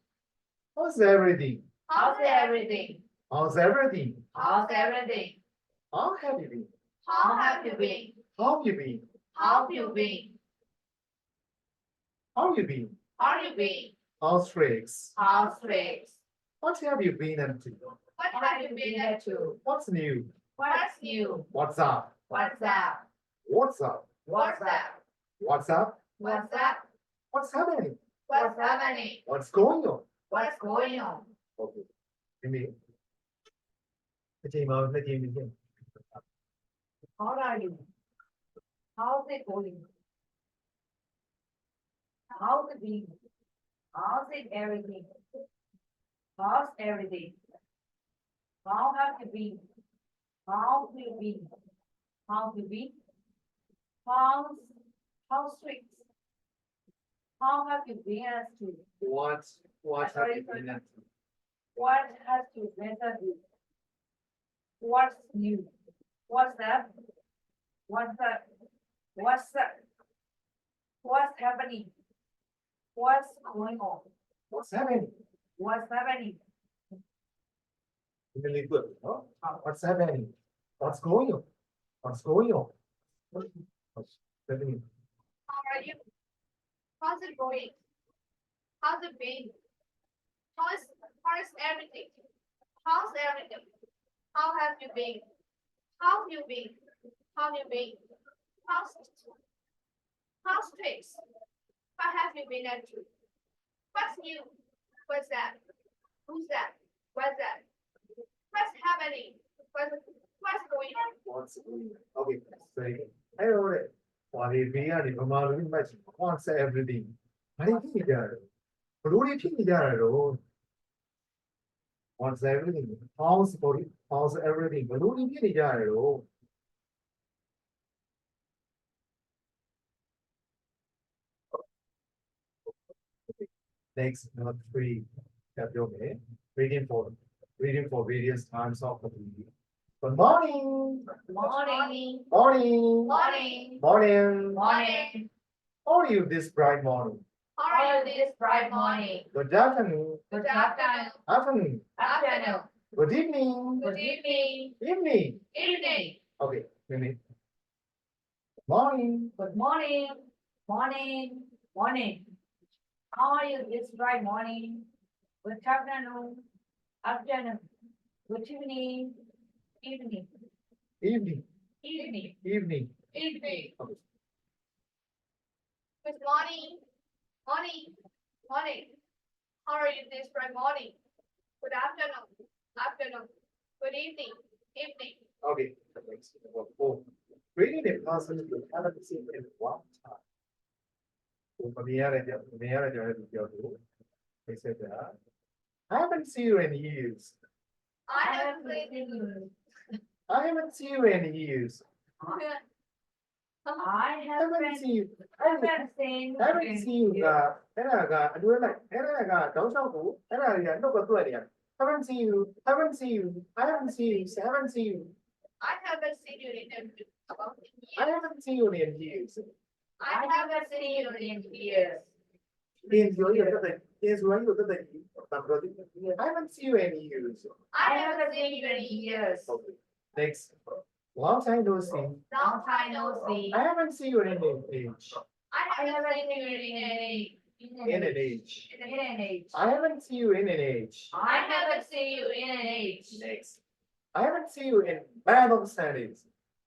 How's everything? How's everything? How's everything? How's everything? How have you been? How have you been? How have you been? How have you been? How have you been? How have you been? How's tricks? How's tricks? What have you been up to? What have you been up to? What's new? What's new? What's up? What's up? What's up? What's up? What's up? What's up? What's happening? What's happening? What's going on? What's going on? Okay. Maybe. အချိန်မှာနှစ်ချိန်ပြင် How are you? How's it going? How's it been? How's it everything? How's everything? How have you been? How have you been? How have you been? How's strict? How have you been as to? what have you been up to? What has you been as to? What's new? What's that? What's that? What's that? What's happening? What's going on? What's happening? What's happening? Really good. Huh? What's happening? What's going on? What's going on? What's happening? How are you? How's it going? How's it been? How's everything? How's everything? How have you been? How have you been? How have you been? How's tricks? What have you been up to? What's new? What's that? Who's that? What's that? What's happening? What's going on? What's going on? Okay, very good. I know it. What if we are in Mamalu match? What's everything? I think that. Really think that. What's everything? How's body? How's everything? Really think that. Next, number 3. Okay. Reading for various times of the day. Good morning. Morning. Morning. Morning. Morning. Morning. How are you this bright morning? How are you this bright morning? Good afternoon. Good afternoon. Afternoon. Afternoon. Good evening. Good evening. Evening. Evening. Okay, minute. Morning. Good morning. Morning. Morning. How are you this bright morning? Good afternoon. Afternoon. Good evening. Evening. Evening. Evening. Evening. Evening. Okay. Good morning. Morning. Morning. How are you this bright morning? Good afternoon. Afternoon. Good evening. Evening. Okay. Next, number 4. Reading a passage you haven't seen in one time. They said that I haven't seen you in years. I haven't seen you. I haven't seen you in years. I Haven't seen you. haven't seen Haven't seen you အဲ့ဒါကအတွဲလိုက်အဲ့ဒါကတောက်လျှောက်ကိုအဲ့ဒါတွေကနှုတ်ကတွက်နေရ Haven't seen you. Haven't seen you. I haven't seen you. Haven't seen you. I haven't seen you in about I haven't seen you in years. I haven't seen you in years. In your is when you the I haven't seen you in years. I haven't seen you in years. Okay. Next. Long time no see. Long time no see. I haven't seen you in an age. I haven't seen you in an In an age. age. I haven't seen you in an age. I haven't seen you in an age. Next. I haven't seen you in man of standings.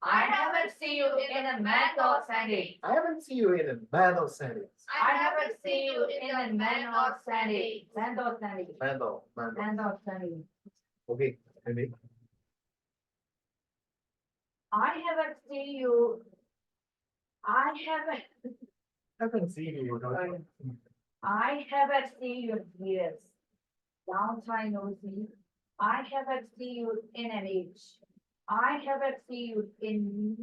I haven't seen you in a man of standing. I haven't seen you in a man of standings. I haven't seen you in a man of standing. Man of standing. Man of. Man of standing. Okay. Maybe. I haven't seen you. I Haven't seen you. haven't seen you in years. Long time no see. I haven't seen you in an age. I haven't seen you in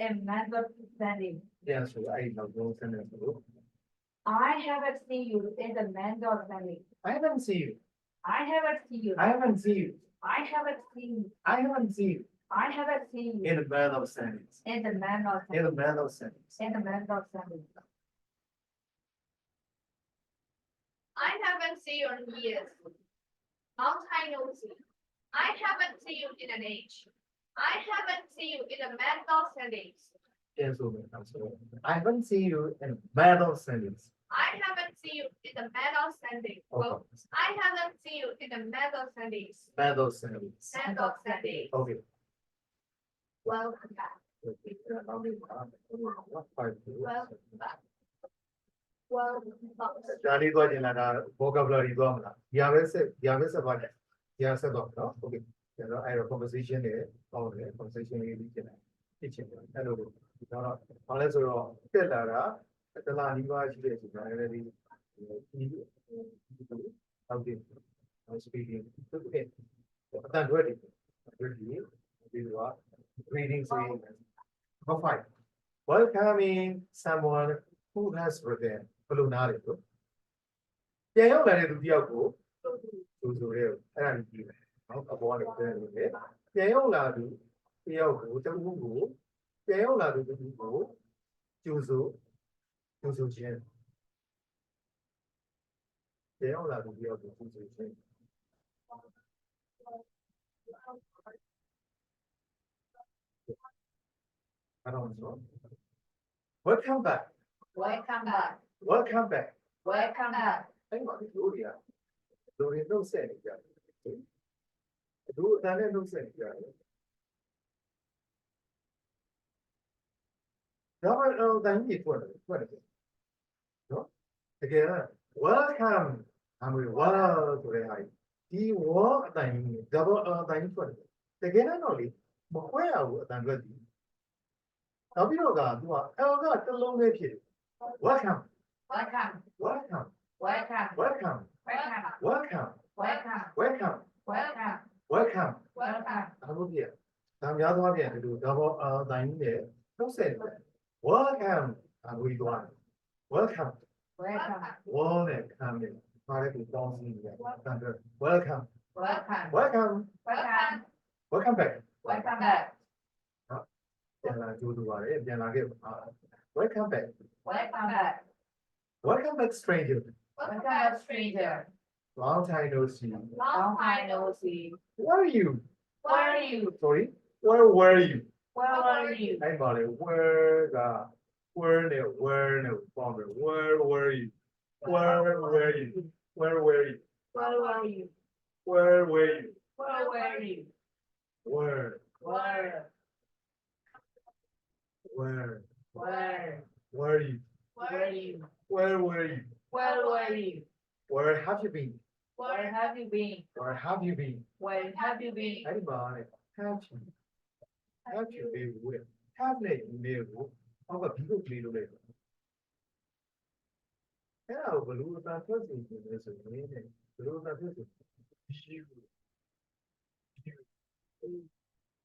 a man of standing. Yes, I know those sentences. I haven't seen you in the man of standing. I haven't seen you. I haven't seen you. I haven't seen you. I haven't seen you. I haven't seen you I haven't seen you in a man of standings. in the man of In a standing. man of standings. In the man of standing. I haven't seen you in years. Long time no see. I haven't seen you in an age. I haven't seen you in a mental settings. ပြန်ဆိုမယ်အောင်ဆို I haven't seen you in battle sentence I haven't seen you in the mental settings. Well, I haven't seen you in the mental settings. battle sentence Mental settings. okay Welcome back. what part Welcome back. Welcome back. ဒါလေးသွားကျင်လာတာ vocabulary သွားမလားညာပဲဆက်သွားတယ်ညာဆက်တော့နော် okay ကျွန်တော်အဲ့တော့ conversation တွေပေါင်းတယ် conversation လေးပြီးကျင်တယ်ဖြစ်ချင်တယ်အဲ့လိုတော့ဘာလဲဆိုတော့တက်လာတာတလားနီးပါးရှိတဲ့အချိန်မှာလည်းဒီဟုတ်တယ် speaking okay အတန်တွေ့တယ်ဒီလိုက reading saying number 5 welcoming someone who has written ဘယ်လိုနားလဲလို့ပြန်ရောက်လာတဲ့သူတယောက်ကိုသူဆိုရဲအဲ့ဒါကြီးတယ်နော်အပေါ်ကနေပြန်လို့လေပြန်ရောက်လာသူတယောက်ကိုတခုကိုပြန်ရောက်လာသူတခုကိုကျူဆိုခြင်းပြန်ရောက်လာသူတယောက်ကိုကျူဆိုခြင်းI don't know. Welcome back. Welcome back. Welcome back. Welcome back. အဲ့မှာဒီလိုတွေကလူတွေနှုတ်ဆက်နေကြတယ်သူအတန်းနဲ့နှုတ်ဆက်နေကြတယ်ဒါမှတော့တိုင်းကြီးထွက်တယ်နော်တကယ်တော့ welcome အမေ wow ဆိုတဲ့ဟာဒီ wow အတိုင်းကြီး double အတိုင်းထွက်တယ်တကယ်တော့လေမခွဲရဘူးအတန်ထွက်တယ်နောက်ပြီးတော့ကသူက L ကတစ်လုံးလေးဖြစ်တယ် welcome Welcome. welcome Welcome. welcome Welcome. welcome Welcome. welcome Welcome. welcome Welcome. အားလုံးပြဒါများသွားပြန်ဒီလို double အတိုင်းကြီးနဲ့နှုတ်ဆက်တယ် welcome အားလုံးသွား welcome Welcome. wall နဲ့ come နဲ့ပါတဲ့ကိုပေါင်းစည်းနေတယ် welcome Welcome. welcome Welcome. welcome back Welcome back. ပြန်လာကြိုးတူပါတယ်ပြန်လာခဲ့welcome back Welcome back. welcome back stranger Welcome back, stranger. long time no see Long time no see. where are you Where are you? sorry where were you Where were you? အဲ့ပါလေ where က where နဲ့ ပေါင်းတယ် where were you where were you where were you Where were you? where were you Where were you? where Where? where Where? were you Where you? where were you Where were you? where have you been Where have you been? where have you been Where have you been? အဲ့ဒီပါလေ have you been where have နဲ့ email ကိုအောက်ကဘီကိုကလေးလုပ်လိုက်အဲ့ဒါကိုဘယ်လိုအတန်ထွက်စီနေလဲဆိုရင်ဘယ်လိုအတန်ထွက်စီ you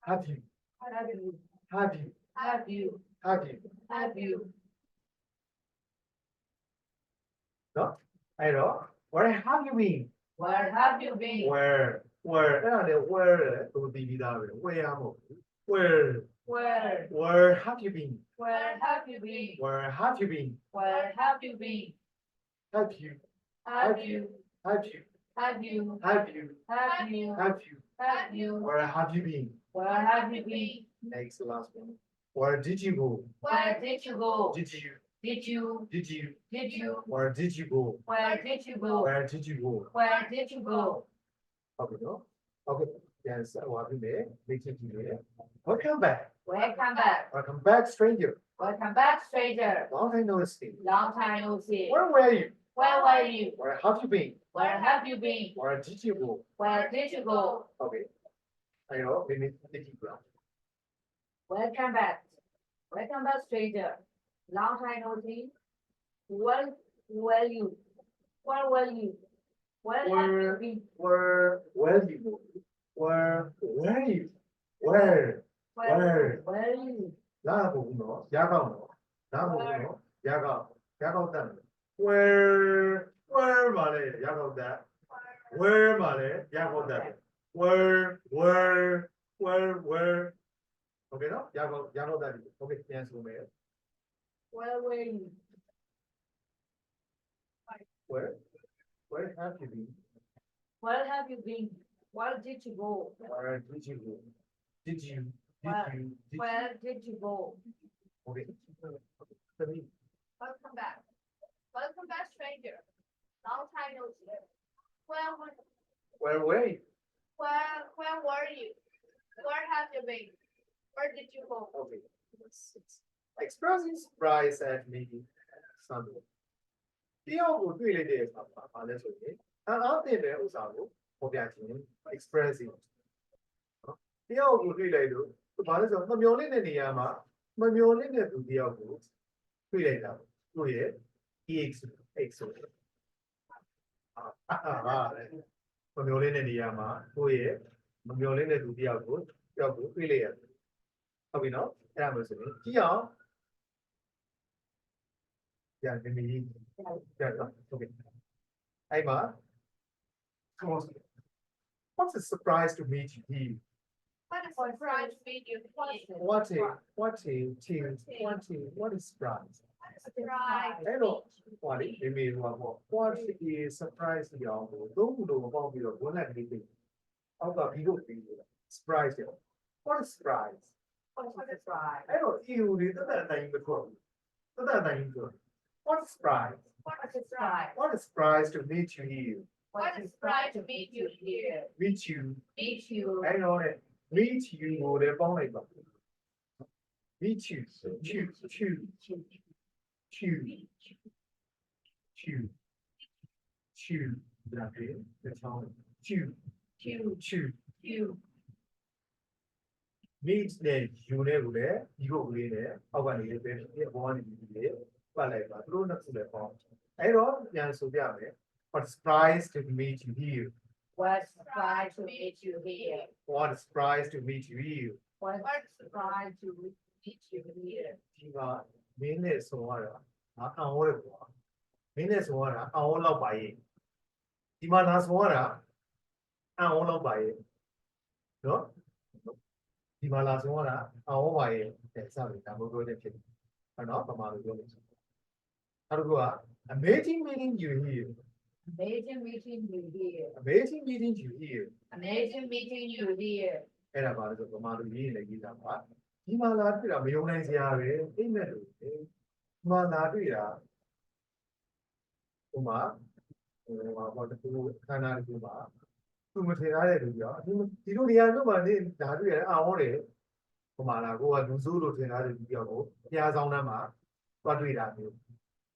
have you Have you? have you Have you? have you Have you? နော်အဲ့တော့ where have you been Where have you been? where အဲ့ဒါလေ where ဟိုတည်ပြီးသားပဲ where မဟုတ်ဘူး where Where? have you been Where have you been? where have you been Where have you been? have you Have you? have you Have you? have you Have you? have you Have you? where have you been Where have you been? next last one where did you go Where did you go? did you Did you? did you Did you? where did you go Where did you go? where did you go Where did you go? okay no okay yes what we made welcome back Welcome back. welcome back stranger Welcome back, stranger. long time no see Long time no see. where were you Where were you? where have you been Where have you been? where did you go Where did you go? okay I know we need to keep going Welcome back. Welcome back, stranger. Long time no see. Where were you? Where were you? Where have you been? where you where you where Where you? လာဖို့နော်ရကောက်နော်လာဖို့နော်ရကောက်တတ် where ပါလေရကောက်တတ် where ပါလေရကောက်တတ် where okay နော်ရကောက်တတ် okay ပြန်ဆိုမယ် Where were you? where Where have you been? Where have you been? Where did you go? Where did you go? Did you? Where did you go? Okay. Welcome back. Welcome back, stranger. Long time no see. Where were Where were you? where were you? Where have you been? Where did you go? Okay. Expressing surprise at meeting something. တယောက်ကိုတွေ့လိုက်တဲ့အခါမှာဘာလဲဆိုရင်အားသင့်တဲ့ဥစ္စာကိုပေါ်ပြခြင်း expressing နော်တယောက်ကိုတွေ့လိုက်လို့ဘာလဲဆိုတော့မမျော်လင့်တဲ့နေရာမှာမမျော်လင့်တဲ့သူတယောက်ကိုတွေ့လိုက်တာသူ့ရဲ့ ex ဆိုမမျော်လင့်တဲ့နေရာမှာသူ့ရဲ့မမျော်လင့်တဲ့သူတယောက်ကိုတွေ့လိုက်ရတယ်ဟုတ်ပြီနော်အဲ့ဒါမျိုးဆိုရင်ကြည့်အောင်ပြန်နေပြီပြန်တော့ဟုတ်ပြီအဲ့မှာ what's a surprise to meet you here What is surprise video? what is surprise Surprise. အဲ့တော့ဟိုလေဒီမေဟိုပေါ့ what is surprise ပြောင်းကိုသုံးခုလုံးပေါင်းပြီးတော့ဘွန်းလက်လေးသိအောက်ကဘီလို့ပြီးလို့ surprise ရော what is surprise What is surprise? အဲ့တော့ EU တွေတက်တဲ့အတိုင်းမထွက်ဘူးတက်တဲ့အတိုင်းပြော what is surprise What is surprise? what is surprise to meet you here What is surprise to meet you here? meet you Meet you. အဲ့တော့ meet you ကိုလည်းပေါင်းလိုက်ပါ meet you choose ဒါပဲဒီချောင်း choose You. meet နဲ့ you နဲ့ကိုလည်းဒီကိုကလေးနဲ့အောက်ကနေပဲဒီဘောကနေပြီးပြီးပတ်လိုက်ပါသူတို့နှစ်ခုလည်းပေါင်းအဲ့တော့ပြန်ဆိုပြမယ် what surprise to meet you here What surprise to meet you here? what surprise to meet you here What surprise to meet you here? ဒီမှာမင်းနဲ့ဆိုရတာငါအောင်ရဲကွာမင်းနဲ့ဆိုရတာအောင်လောက်ပါရဲ့ဒီမှာလာဆိုရတာအောင်လောက်ပါရဲ့နော်ဒီမှာလာဆိုရတာအောင်ပါရဲ့တဲ့စပြီဒါမျိုးပြောတဲ့ဖြစ်တယ်နော်ပမာလိုပြောလို့ဆိုနောက်တစ်ခုက amazing meeting you here Amazing meeting you here. amazing meeting you here Amazing meeting you here. အဲ့ဒါပါလို့ဆိုပမာလိုရေးရင်လည်းရေးတာပါဒီမှာလာတွေ့တာမယုံနိုင်စရာပဲအိမ်မက်လို့ဒီမှာလာတွေ့တာဟိုမှာဟိုတခုခန္ဓာတခုမှာသူမထင်ထားတဲ့လူကြောင့်ဒီလိုနေရာတို့မှာနေဒါတွေ့ရအောင်ဟောတယ်ဟိုမှာလာကိုကလူစိုးလို့ထင်ထားတဲ့လူကြောင့်ကိုတရားဆောင်တန်းမှာသွားတွေ့တာမျိုး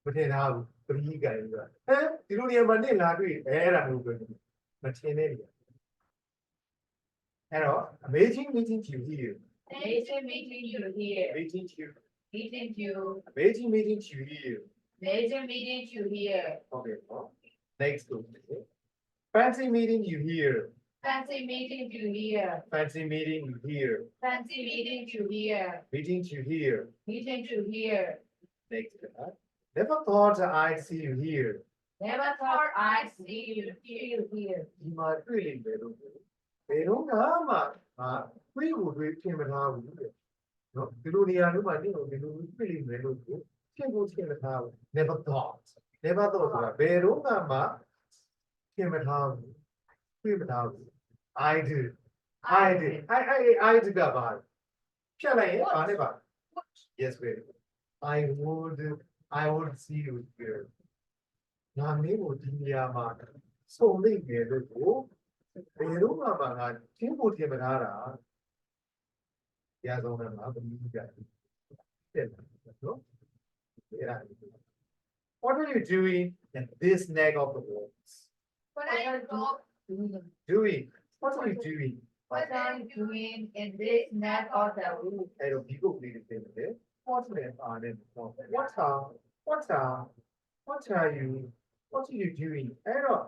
မထင်ထားဘူးပရိကံဆိုတာဒီလိုနေရာမှာနေလာတွေ့အဲ့ဒါမျိုးပဲမထင်တဲ့နေရာအဲ့တော့ amazing meeting you here Amazing meeting you here. meeting you Meeting you. amazing meeting you here Amazing meeting you here. okay next group fancy meeting you here Fancy meeting you here. fancy meeting you here Fancy meeting you here. meeting you here Meeting you here. next never thought I'd see you here Never thought I'd see you here. ဒီမှာတွေ့လိမ့်မယ်လို့ဘယ်တော့မှတွေးကိုတွေးထင်မထားဘူးတဲ့နော်ဒီလိုနေရာမျိုးမှာနေကိုဒီလိုတွေ့လိမ့်မယ်လို့ထင်ကိုထင်မထားဘူး never thought ဆိုတာဘယ်တော့မှထင်မထားဘူးတွေ့မထားဘူး I did ကပါဖြတ်လိုက်ရင်ဘာနဲ့ပါ yes very good I would see you here ငါမင်းကိုဒီနေရာမှာစုံလိမ့်မယ်လို့ကိုဘယ်တော့မှငါထင်ဖို့ထင်မထားတာတရားဆုံးတယ်မှာဘယ်လိုကြည့်တယ်နော်အဲ့ဒါ What are you doing in this neck of the woods What are you doing what are you doing What are you doing in this neck of the woods? အဲ့တော့ဒီကုတ်လေးတွေပြင်တယ် what နဲ့အားနဲ့ what are you doing အဲ့တော့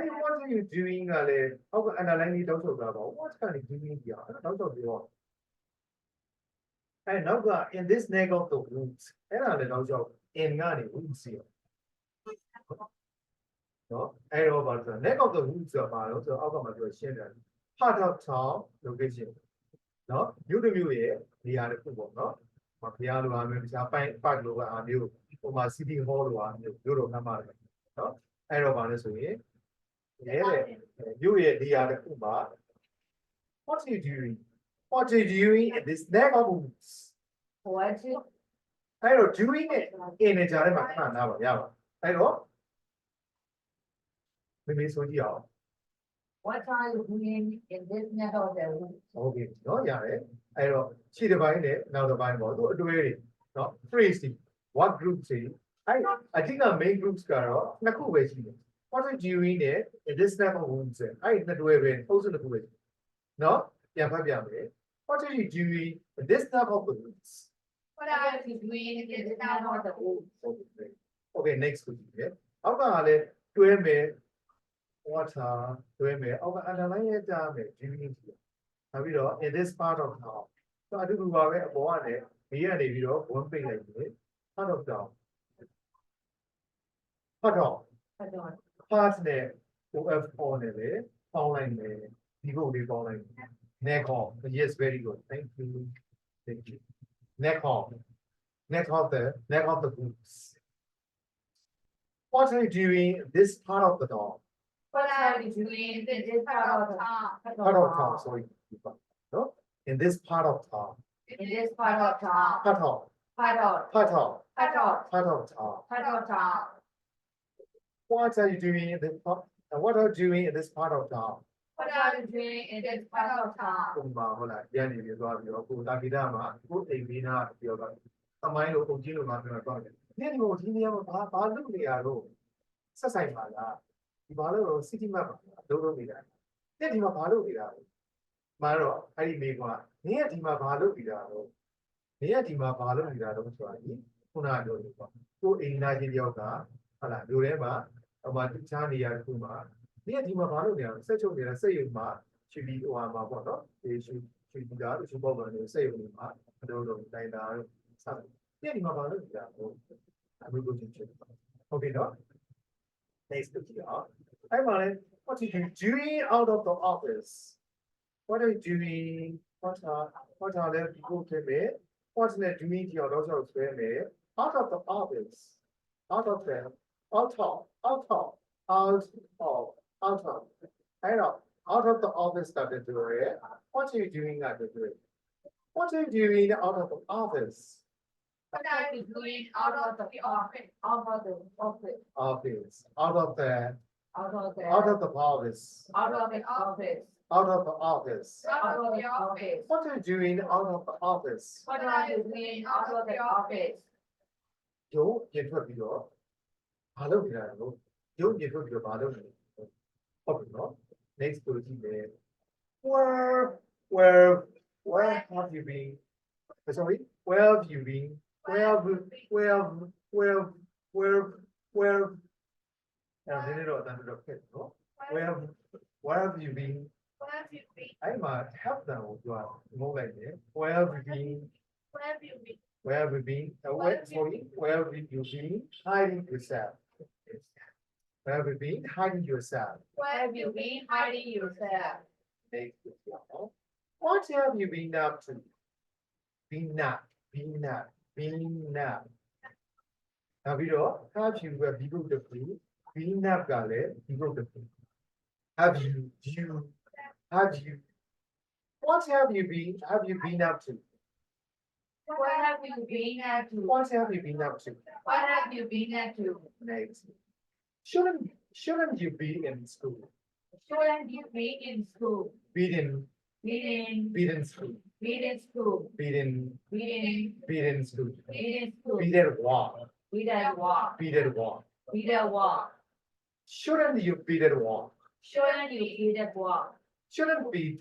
what are you doing ကလည်းအောက်က underline လေးတောက်ထုတ်တာပေါ့ what are you doing ပြအဲ့တော့တောက်ထုတ်ပြောအဲ့နောက်က in this neck of the woods အဲ့ဒါလည်းတောက်ထုတ် in ကနေ woods စီနော်အဲ့တော့ဘာလို့ neck of the woods ဆိုတာဘာလို့ဆိုတော့အောက်ကမှာပြောရှင်းတယ် part of town location နော်မြို့တစ်မြို့ရဲ့နေရာတစ်ခုပေါ့နော်ဘုရားလိုအားမျိုးတခြားပိုင်း park လိုအားမျိုးဟိုမှာ city hall လိုအားမျိုးမြို့တော်ခမ်းမတွေနော်အဲ့တော့ဘာလဲဆိုရင် Yeah. You are the other Uma. What are you doing? What are you doing in this neighborhoods? What I don't doing it in a Jarema now. Yeah. I know. Maybe so yeah. what are you doing in this neck of the woods? Okay. No, yeah. I know. She divine it. Now the Bible. Do it. No. Phrase. What group say? I think our main groups are not cool. What are you doing it in this neighborhoods? I not do it. Also the cool. No. Yeah. What are you doing in this neighborhoods? What are you doing in this neck of the woods? Okay, next question. How about it? တွဲမယ် water တွဲမယ်အောက်က underline ရဲ့ကြားမယ် during နောက်ပြီးတော့ in this part of town အတူတူပါပဲအပေါ်ကနေဘေးကနေပြီးတော့ဝန်းပိတ်လိုက်တယ် part of town ဟုတ်တော့ part နဲ့ of on နဲ့လေပေါင်းလိုက်မယ်ဒီဘုတ်လေးပေါင်းလိုက်မယ် neck on yes very good thank you neck on neck of the boots. What are you doing this part of the town? What are you doing in this part of town? Part of town, sorry. No? In this part of town. In this part of town. Part of. Part of. Part of. Part of. Part of town. Part of town. What are you doing in this part? What are you doing in this part of town? What are you doing in this part of town? ဟိုမှာဟုတ်လားပြန်နေပြီးသွားပြီးတော့ကိုတာဂီတာမှာကိုအိမ်ပြီးနာပြောတာအမိုင်းလို့ပုံချင်းလို့မှပြောတော့တယ်ဒီလိုဒီနေရာမှာဘာလုပ်နေရတော့ဆက်ဆိုင်ပါလားဒီဘာလို့ city map ပါလုံးနေတာတဲ့ဒီမှာဘာလုပ်နေတာလဲမှာတော့အဲ့ဒီမိကွာနင်းကဒီမှာဘာလုပ်နေတာတော့နင်းကဒီမှာဘာလုပ်နေတာတော့ဆိုတာဒီခုနကပြောလို့ပေါ့ကိုအိမ်သားချင်းတယောက်ကဟုတ်လားလူထဲမှာဟိုမှာတခြားနေရာတစ်ခုမှာနင်းကဒီမှာဘာလုပ်နေတာလဲဆက်ချုပ်နေတာစက်ရုံမှာချီပြီးဟိုမှာပေါ့နော်ဒီချီပြီးတာချီပေါက်ကနေစက်ရုံမှာအတော်တော်တိုင်တာစတယ်ဒီမှာဘာလုပ်နေတာတော့အမှုကိုချင်းချစ်ဟုတ်ကဲ့နော် next I'm on it. What are you doing out of the office? What are you doing? What are the people to me? What's the doing to your daughter to me? Out of the office. Out of them. Out of. I know. Out of the office that they do it. What are you doing at the doing? What are you doing out of the office? What are you doing out of the office? Out of the office. Office. Out of the Out of the. out of the office. Out of the office. Out of the office. Out of the office. What are you doing out of the office? What are you doing out of the office? ရုပ်ပြင်ထွက်ပြီးတော့ဘာလုပ်နေတာလဲရုပ်ပြင်ထွက်ပြီးတော့ဘာလုပ်နေလဲဟုတ်ပြီနော် next ကိုကြည့်မယ် where have you been sorry where have you been where and then it all done the pit no where have you been Where have you been? I'm help them with your mobile there where have you been Where have you been? Where have you been? Where have you been hiding yourself? Where have you been hiding yourself? Where have you been hiding yourself? What have you been up to? Been up. Now we know have you were people to free? Been up, gale, people to free. Have you? What have you been up to? What have you been at to? What have you been up to? What have you been at to? Next. Shouldn't you be in school? Shouldn't you be in school? Be in Be in. school. Be in school. Be in Be in. school. Be in school. Be there walk. Be that walk. Be there walk. Be that walk. Shouldn't you be there walk? Shouldn't you be that walk? Shouldn't be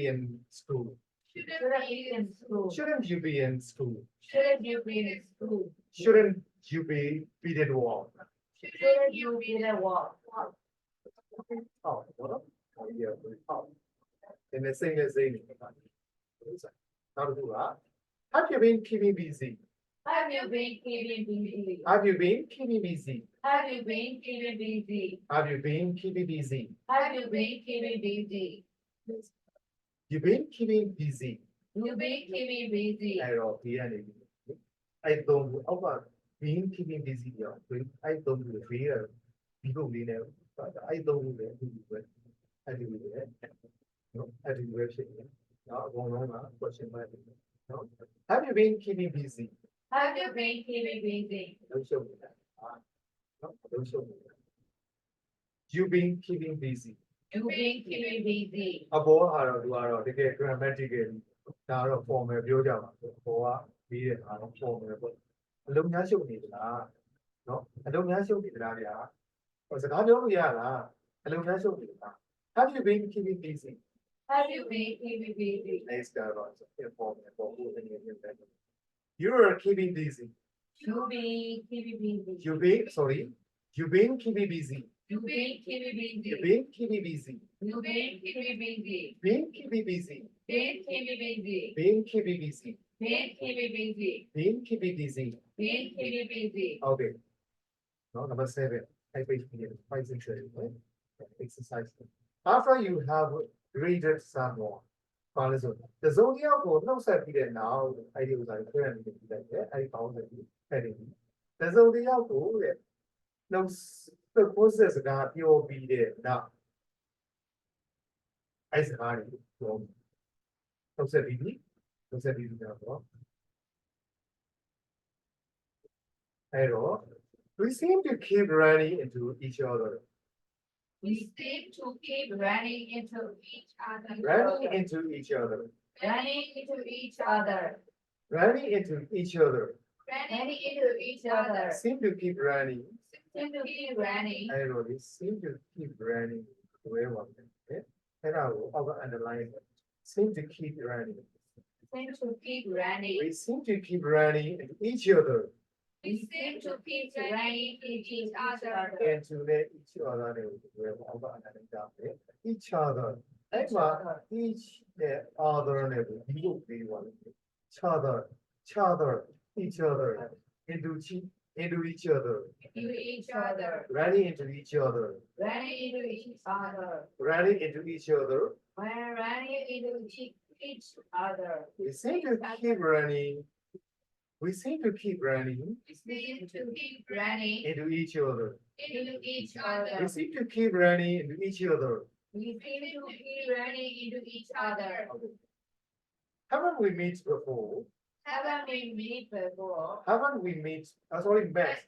in school. Shouldn't be in school. Shouldn't you be in school? Shouldn't you be in school? Shouldn't you be there walk? Shouldn't you be that walk? Oh, what? Oh, yeah, oh. In the same as saying, how to do that? Have you been keeping busy? Have you been keeping busy? Have you been keeping busy? Have you been keeping busy? Have you been keeping busy? Have you been keeping busy? You've been keeping busy. You been keeping busy. I don't been keeping busy. I don't fear people I don't know where I do it. No, I do where she is. No, question mark. No, have you been keeping busy? Have you been keeping busy? Don't show me that. No, don't show me that. You've been keeping busy. You been keeping busy. အပေါ်ကတော့သူကတော့တကယ် grammatically ဒါကတော့ formal ပြောကြပါဘူး။ပေါ်ကပြီးတဲ့အားတော့ formal ပေါ့။အလုံးများရှုပ်နေသလား။နော်အလုံးများရှုပ်နေသလားဗျာ။ဟိုစကားပြောလို့ရလား။အလုံးများရှုပ်နေသလား။ Have you been keeping busy? Have you been keeping busy? Nextကတော့ informal ပေါ်ဘူးအနေနဲ့ပြောတယ်။ You are keeping busy. You been keeping busy. You've been sorry. You've been keeping busy. You been keeping busy. You've been keeping busy. You been keeping busy. Been keeping busy. Been keeping busy. Been keeping busy. Been keeping busy. Been keeping busy. Been keeping busy. Okay. Now number 7. I page here. 5 6 7. Right? Exercise. After you have greeted someone, the zodiac will not set it now. I use like I found it. The zodiac will no the process got your be there now. I said, no set it. No set it now. Hello. We seem to keep running into each other. We seem to keep running into each other. Running into each other. Running into each other. Running into each other. Running into each other. Seem to keep running. Seem to keep running. I wrote it. Seem to keep running. Where was it? And I will underline it. Seem to keep running. Seem to keep running. We seem to keep running into each other. We seem to keep running into each other. And to let each other where each other. That's why each other level. You will be one. Each other, each other, into each other, Into each other. running into each other, Running into each other. running into each other. When running into each other. We seem to keep running. We seem to keep running We seem to keep running into each other. into each We other. seem to keep running into each other. We seem to keep running into each other. Haven't we met before? Haven't we met before? Haven't we met? Sorry, met.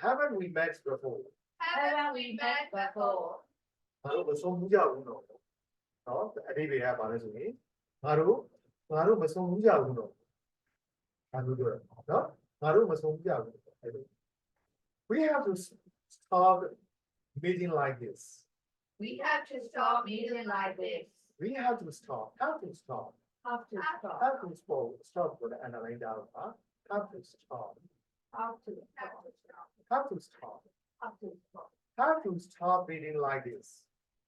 Haven't we met before? Haven't we met before? ငါတို့မဆုံးဘူးကြဘူးနော်။နော်အတိပ္ပယ်ကဘာလဲဆိုရင်ငါတို့မဆုံးဘူးကြဘူးနော်။ဘာလို့ပြောလဲနော်။ငါတို့မဆုံးဘူးကြဘူး။အဲ့လို We have to stop meeting like this. We have to stop meeting like this. We have to stop. Have to stop. Have to stop. Have to stop for the underline down. Have to stop. Have to stop. Have to stop. Have to stop. Have to stop meeting like this.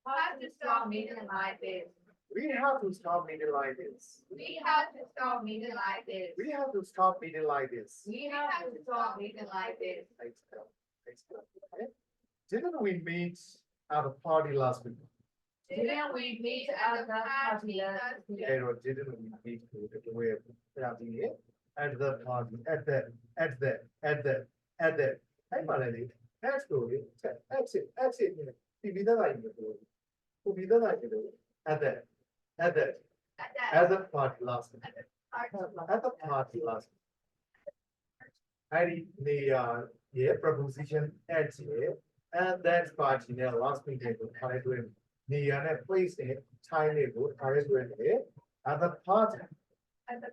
Have to stop meeting like this. We have to stop meeting like this. We have to stop meeting like this. We have to stop meeting like this. We have to stop meeting like this. Okay. Didn't we meet at a party last week? Didn't we meet at the party last week? Or didn't we meet at the way of at the party at the hey Malay, that's good. That's it. Be the line. Be the line. At the party last week. At the party last week. I the preposition at here and that party now last week I doing the place it time ago I doing it at the party At the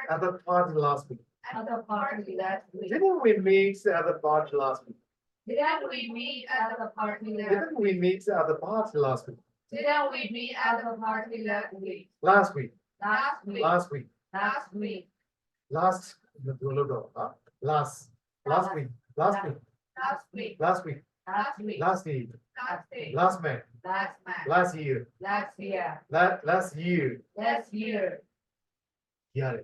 at the party last week. At the party last week. Didn't we meet at the party last week? Didn't we meet at the party last Didn't we meet at the party last week? Didn't we meet at the party last week? Last week. Last week. Last week. Last week. Last week. Last week. Last week. Last week. Last week. Last week. Last week. Last man. Last month. Last year. Last year. Last year. Last year. Yeah.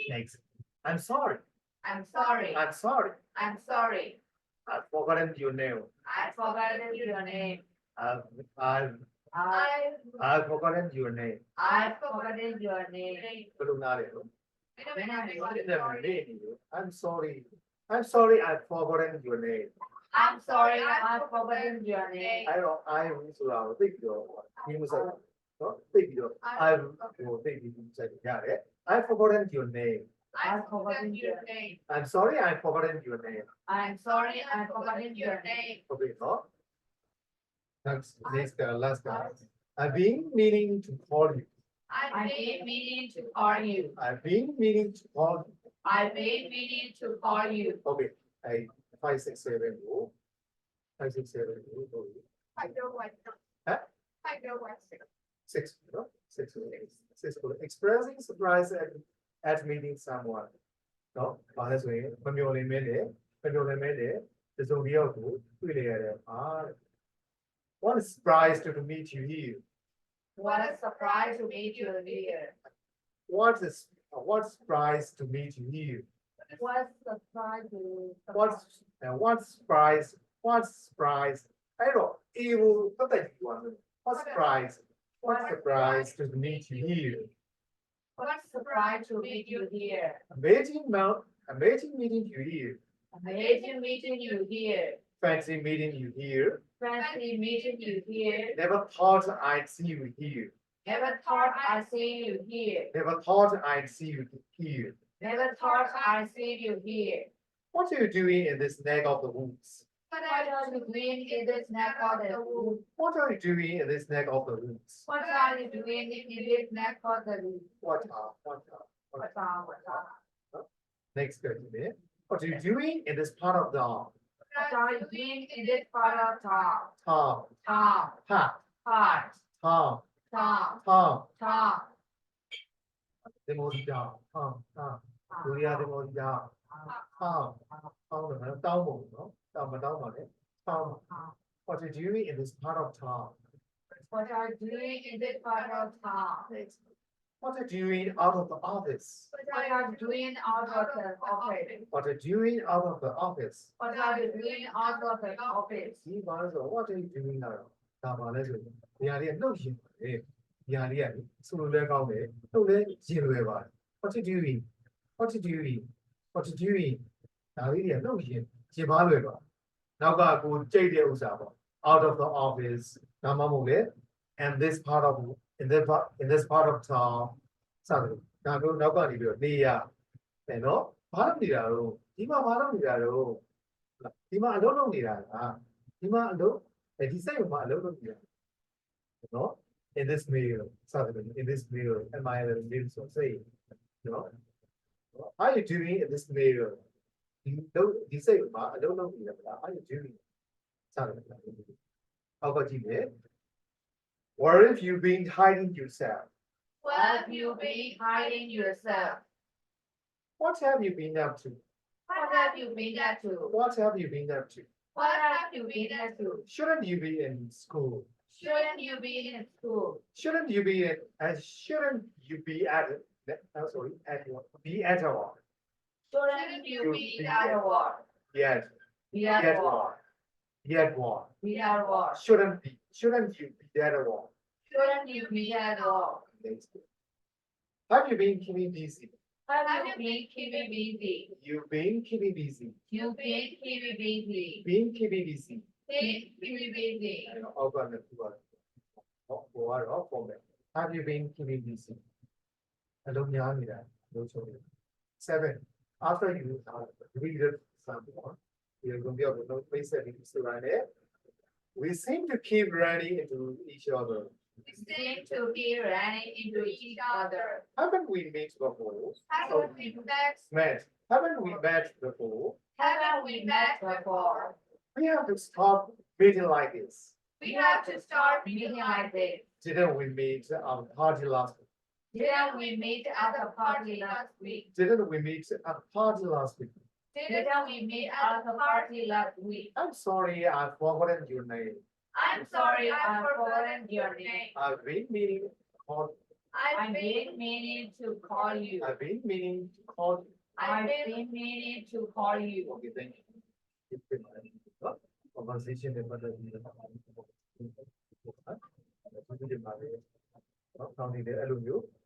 Next. I'm sorry. I'm sorry. I'm sorry. I'm sorry. I've forgotten your name. I forgot your name. I've forgotten your name. I forgot your name. ဘယ်လိုနားလဲနော် I'm sorry. I'm sorry. I've forgotten your name. I'm sorry, I've forgotten your name. I don't. I was loud. Big deal. He was like, oh, big deal. I've I've forgotten your name. I've forgotten your name. I'm sorry. I've forgotten your name. I'm sorry, I've forgotten your name. Okay, no. Next, last guy. I've been meaning to call you. I've been meaning to call you. I've been meaning to call you. I've been meaning to call you. Okay, I 5, 6, 7. 5, 6, 7. I don't like them. Huh? I don't like them. 6, no? 6, 6. Expressing surprise at meeting someone. No, that's way. When you only made it, the zodiac really what is surprised to meet you here? What a surprise to meet you here. What surprise to meet you here? What surprise to What surprise? I don't know. Evil. What surprise? What surprise to meet you here? What surprise to meet you here. Amazing meeting you here. Amazing meeting you here. Fancy meeting you here. Fancy meeting you here. Never thought I'd see you here. Never thought I'd see you here. Never thought I'd see you here. Never thought I'd see you here. What are you doing in this neck of the woods? But What are you doing in this neck of the woods? What are you doing in this neck of the woods? What are you doing in this neck of the woods? What? What's up? Next question. What are you doing in this part of the What are you doing in this part of town? town? Town, Ha, part, town, town, town. town. The most down, town. Korea the most down, town. Town, town. What are you doing in this part of town? What are you doing in this part of town? What are you doing out of the office? What are you doing out of the office? What are you doing out of the office? What are you doing out of the office? See, what are you doing now? What are you doing? What are you doing? What are you doing? What are you doing? Now out of the office, and this part of in this part of town. Sorry, now got it. You know, part of the arrow. Dima alone need Dima alone. And he said, alone. You know, in this mirror, am I so say, you know, how are you doing in this mirror? You say, I don't know. How are you doing? Sorry. How about you? Where have you been hiding yourself? What have you been hiding yourself? What have you been up to? What have you been up to? What have you been up to? What have you been up to? Shouldn't you be in school? Shouldn't you be in school? Shouldn't you be at be at work? Shouldn't you be at work? Yes, Be at work. be at work. Be at work. Shouldn't you be at work? Shouldn't you be at work? Have you been keeping busy? Have you been keeping busy? You've been keeping busy. You've been keeping busy. Been keeping busy. Been keeping busy. Have you been keeping busy? Seven. After you read it someone, you're going to be able to know we seem to keep running into each other. We seem to be running into each other. Haven't we met before? haven't we met? Haven't we met before? Haven't we met before? We have to stop meeting like this. We have to start meeting like this. Didn't we meet at the party last week? Didn't we meet at the party last week? Didn't we meet at the party last week? Didn't we meet at the party last week? I'm sorry, I've forgotten your name. I'm sorry, I've forgotten your name. I've been meaning to call I've been meaning to call you. I've been meaning to call you. I've been meaning to call you. Okay, thank you. Conversation about the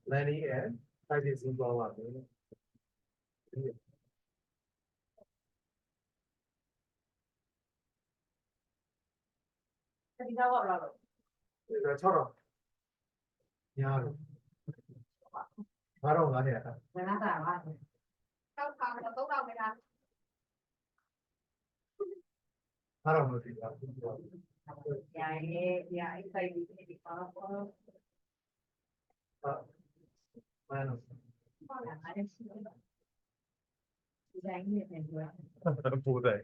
planning and practicing ဒီတော့ဘာလို့ ဒါ6တော့ညာတော့9တော့9နေတာ ဘယ်နာတာပါ 6 ထောင်တော့3ထောင်ပဲလား 9တော့မသိဘူး ညာရဲ့အဲ့ဆိုင်ဒီဒီပါပါ minus ဟုတ်လားအဲ့ဒီဆိုင်နေတယ်ပြော ပိုးတယ်